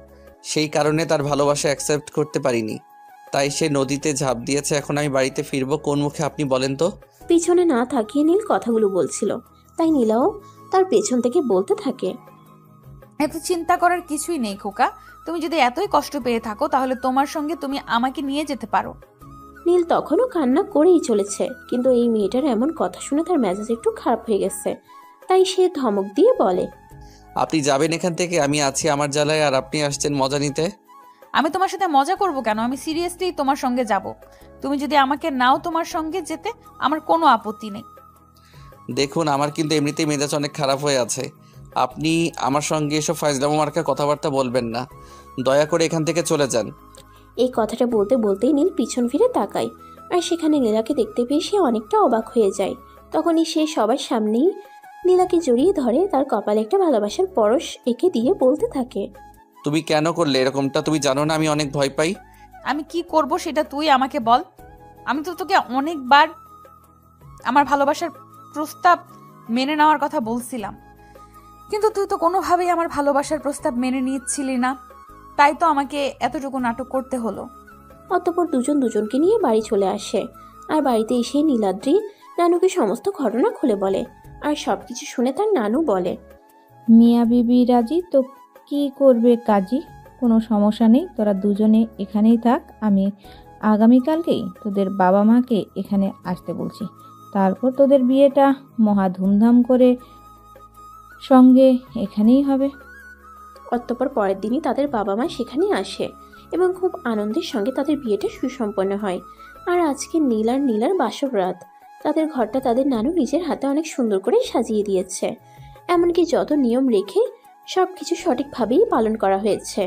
সেই কারণে তার ভালোবাসা অ্যাকসেপ্ট করতে পারিনি, তাই সে নদীতে ঝাঁপ দিয়েছে। এখন আমি বাড়িতে ফিরবো কোন মুখে আপনি বলেন তো? পিছনে না তাকিয়ে নীল কথাগুলো বলছিল, তাই নীলাও তার পেছন থেকে বলতে থাকে, এত চিন্তা করার কিছুই নেই খোকা, তুমি যদি এতই কষ্ট পেয়ে থাকো তাহলে তোমার সঙ্গে তুমি আমাকে নিয়ে যেতে পারো। নীল তখনও কান্না করেই চলেছে, কিন্তু এই মেয়েটার এমন কথা শুনে তার মেজাজ একটু খারাপ হয়ে গেছে, তাই সে ধমক দিয়ে বলে, আপনি যাবেন এখান থেকে, আমি আছি আমার জ্বালায়, আর আপনি আসছেন মজা নিতে। আমি তোমার সাথে মজা করব কেন? আমি সিরিয়াসলি তোমার সঙ্গে যাব। তুমি যদি আমাকে নাও তোমার সঙ্গে যেতে আমার কোনো আপত্তি নেই। দেখুন, আমার কিন্তু এমনিতেই মেজাজ অনেক খারাপ হয়ে আছে। আপনি আমার সঙ্গে এসব ফাইজলামো মার্কা কথাবার্তা বলবেন না, দয়া করে এখান থেকে চলে যান। এই কথাটা বলতে বলতেই নীল পিছন ফিরে তাকায়, আর সেখানে নীলাকে দেখতে পেয়ে সে অনেকটা অবাক হয়ে যায়। তখনই সে সবার সামনেই নীলাকে জড়িয়ে ধরে তার কপালে একটা ভালোবাসার পরশ এঁকে দিয়ে বলতে থাকে, তুমি কেন করলে এরকমটা? তুমি জানো না আমি অনেক ভয় পাই। আমি কি করব সেটা তুই আমাকে বল। আমি তো তোকে অনেকবার আমার ভালোবাসার প্রস্তাব মেনে নেওয়ার কথা বলছিলাম, কিন্তু তুই তো কোনোভাবেই আমার ভালোবাসার প্রস্তাব মেনে নিচ্ছিলি না, তাই তো আমাকে এতটুকু নাটক করতে হলো। অতঃপর দুজন দুজনকে নিয়ে বাড়ি চলে আসে। আর বাড়িতে এসে নীলাদ্রি নানুকে সমস্ত ঘটনা খুলে বলে। আর সবকিছু শুনে তার নানু বলে, মিয়া বিবি রাজি তো কি করবে কাজী, কোনো সমস্যা নেই, তোরা দুজনে এখানেই থাক। আমি আগামীকালকেই তোদের বাবা মাকে এখানে আসতে বলছি, তারপর তোদের বিয়েটা মহা ধুমধাম করে সঙ্গে এখানেই হবে। অতঃপর পরের দিনই তাদের বাবা মা সেখানে আসে এবং খুব আনন্দের সঙ্গে তাদের বিয়েটা সুসম্পন্ন হয়। আর আজকে নীল আর নীলার বাসর রাত। তাদের ঘরটা তাদের নানু নিজের হাতে অনেক সুন্দর করে সাজিয়ে দিয়েছে, এমনকি যত নিয়ম রেখে সবকিছু সঠিকভাবেই পালন করা হয়েছে।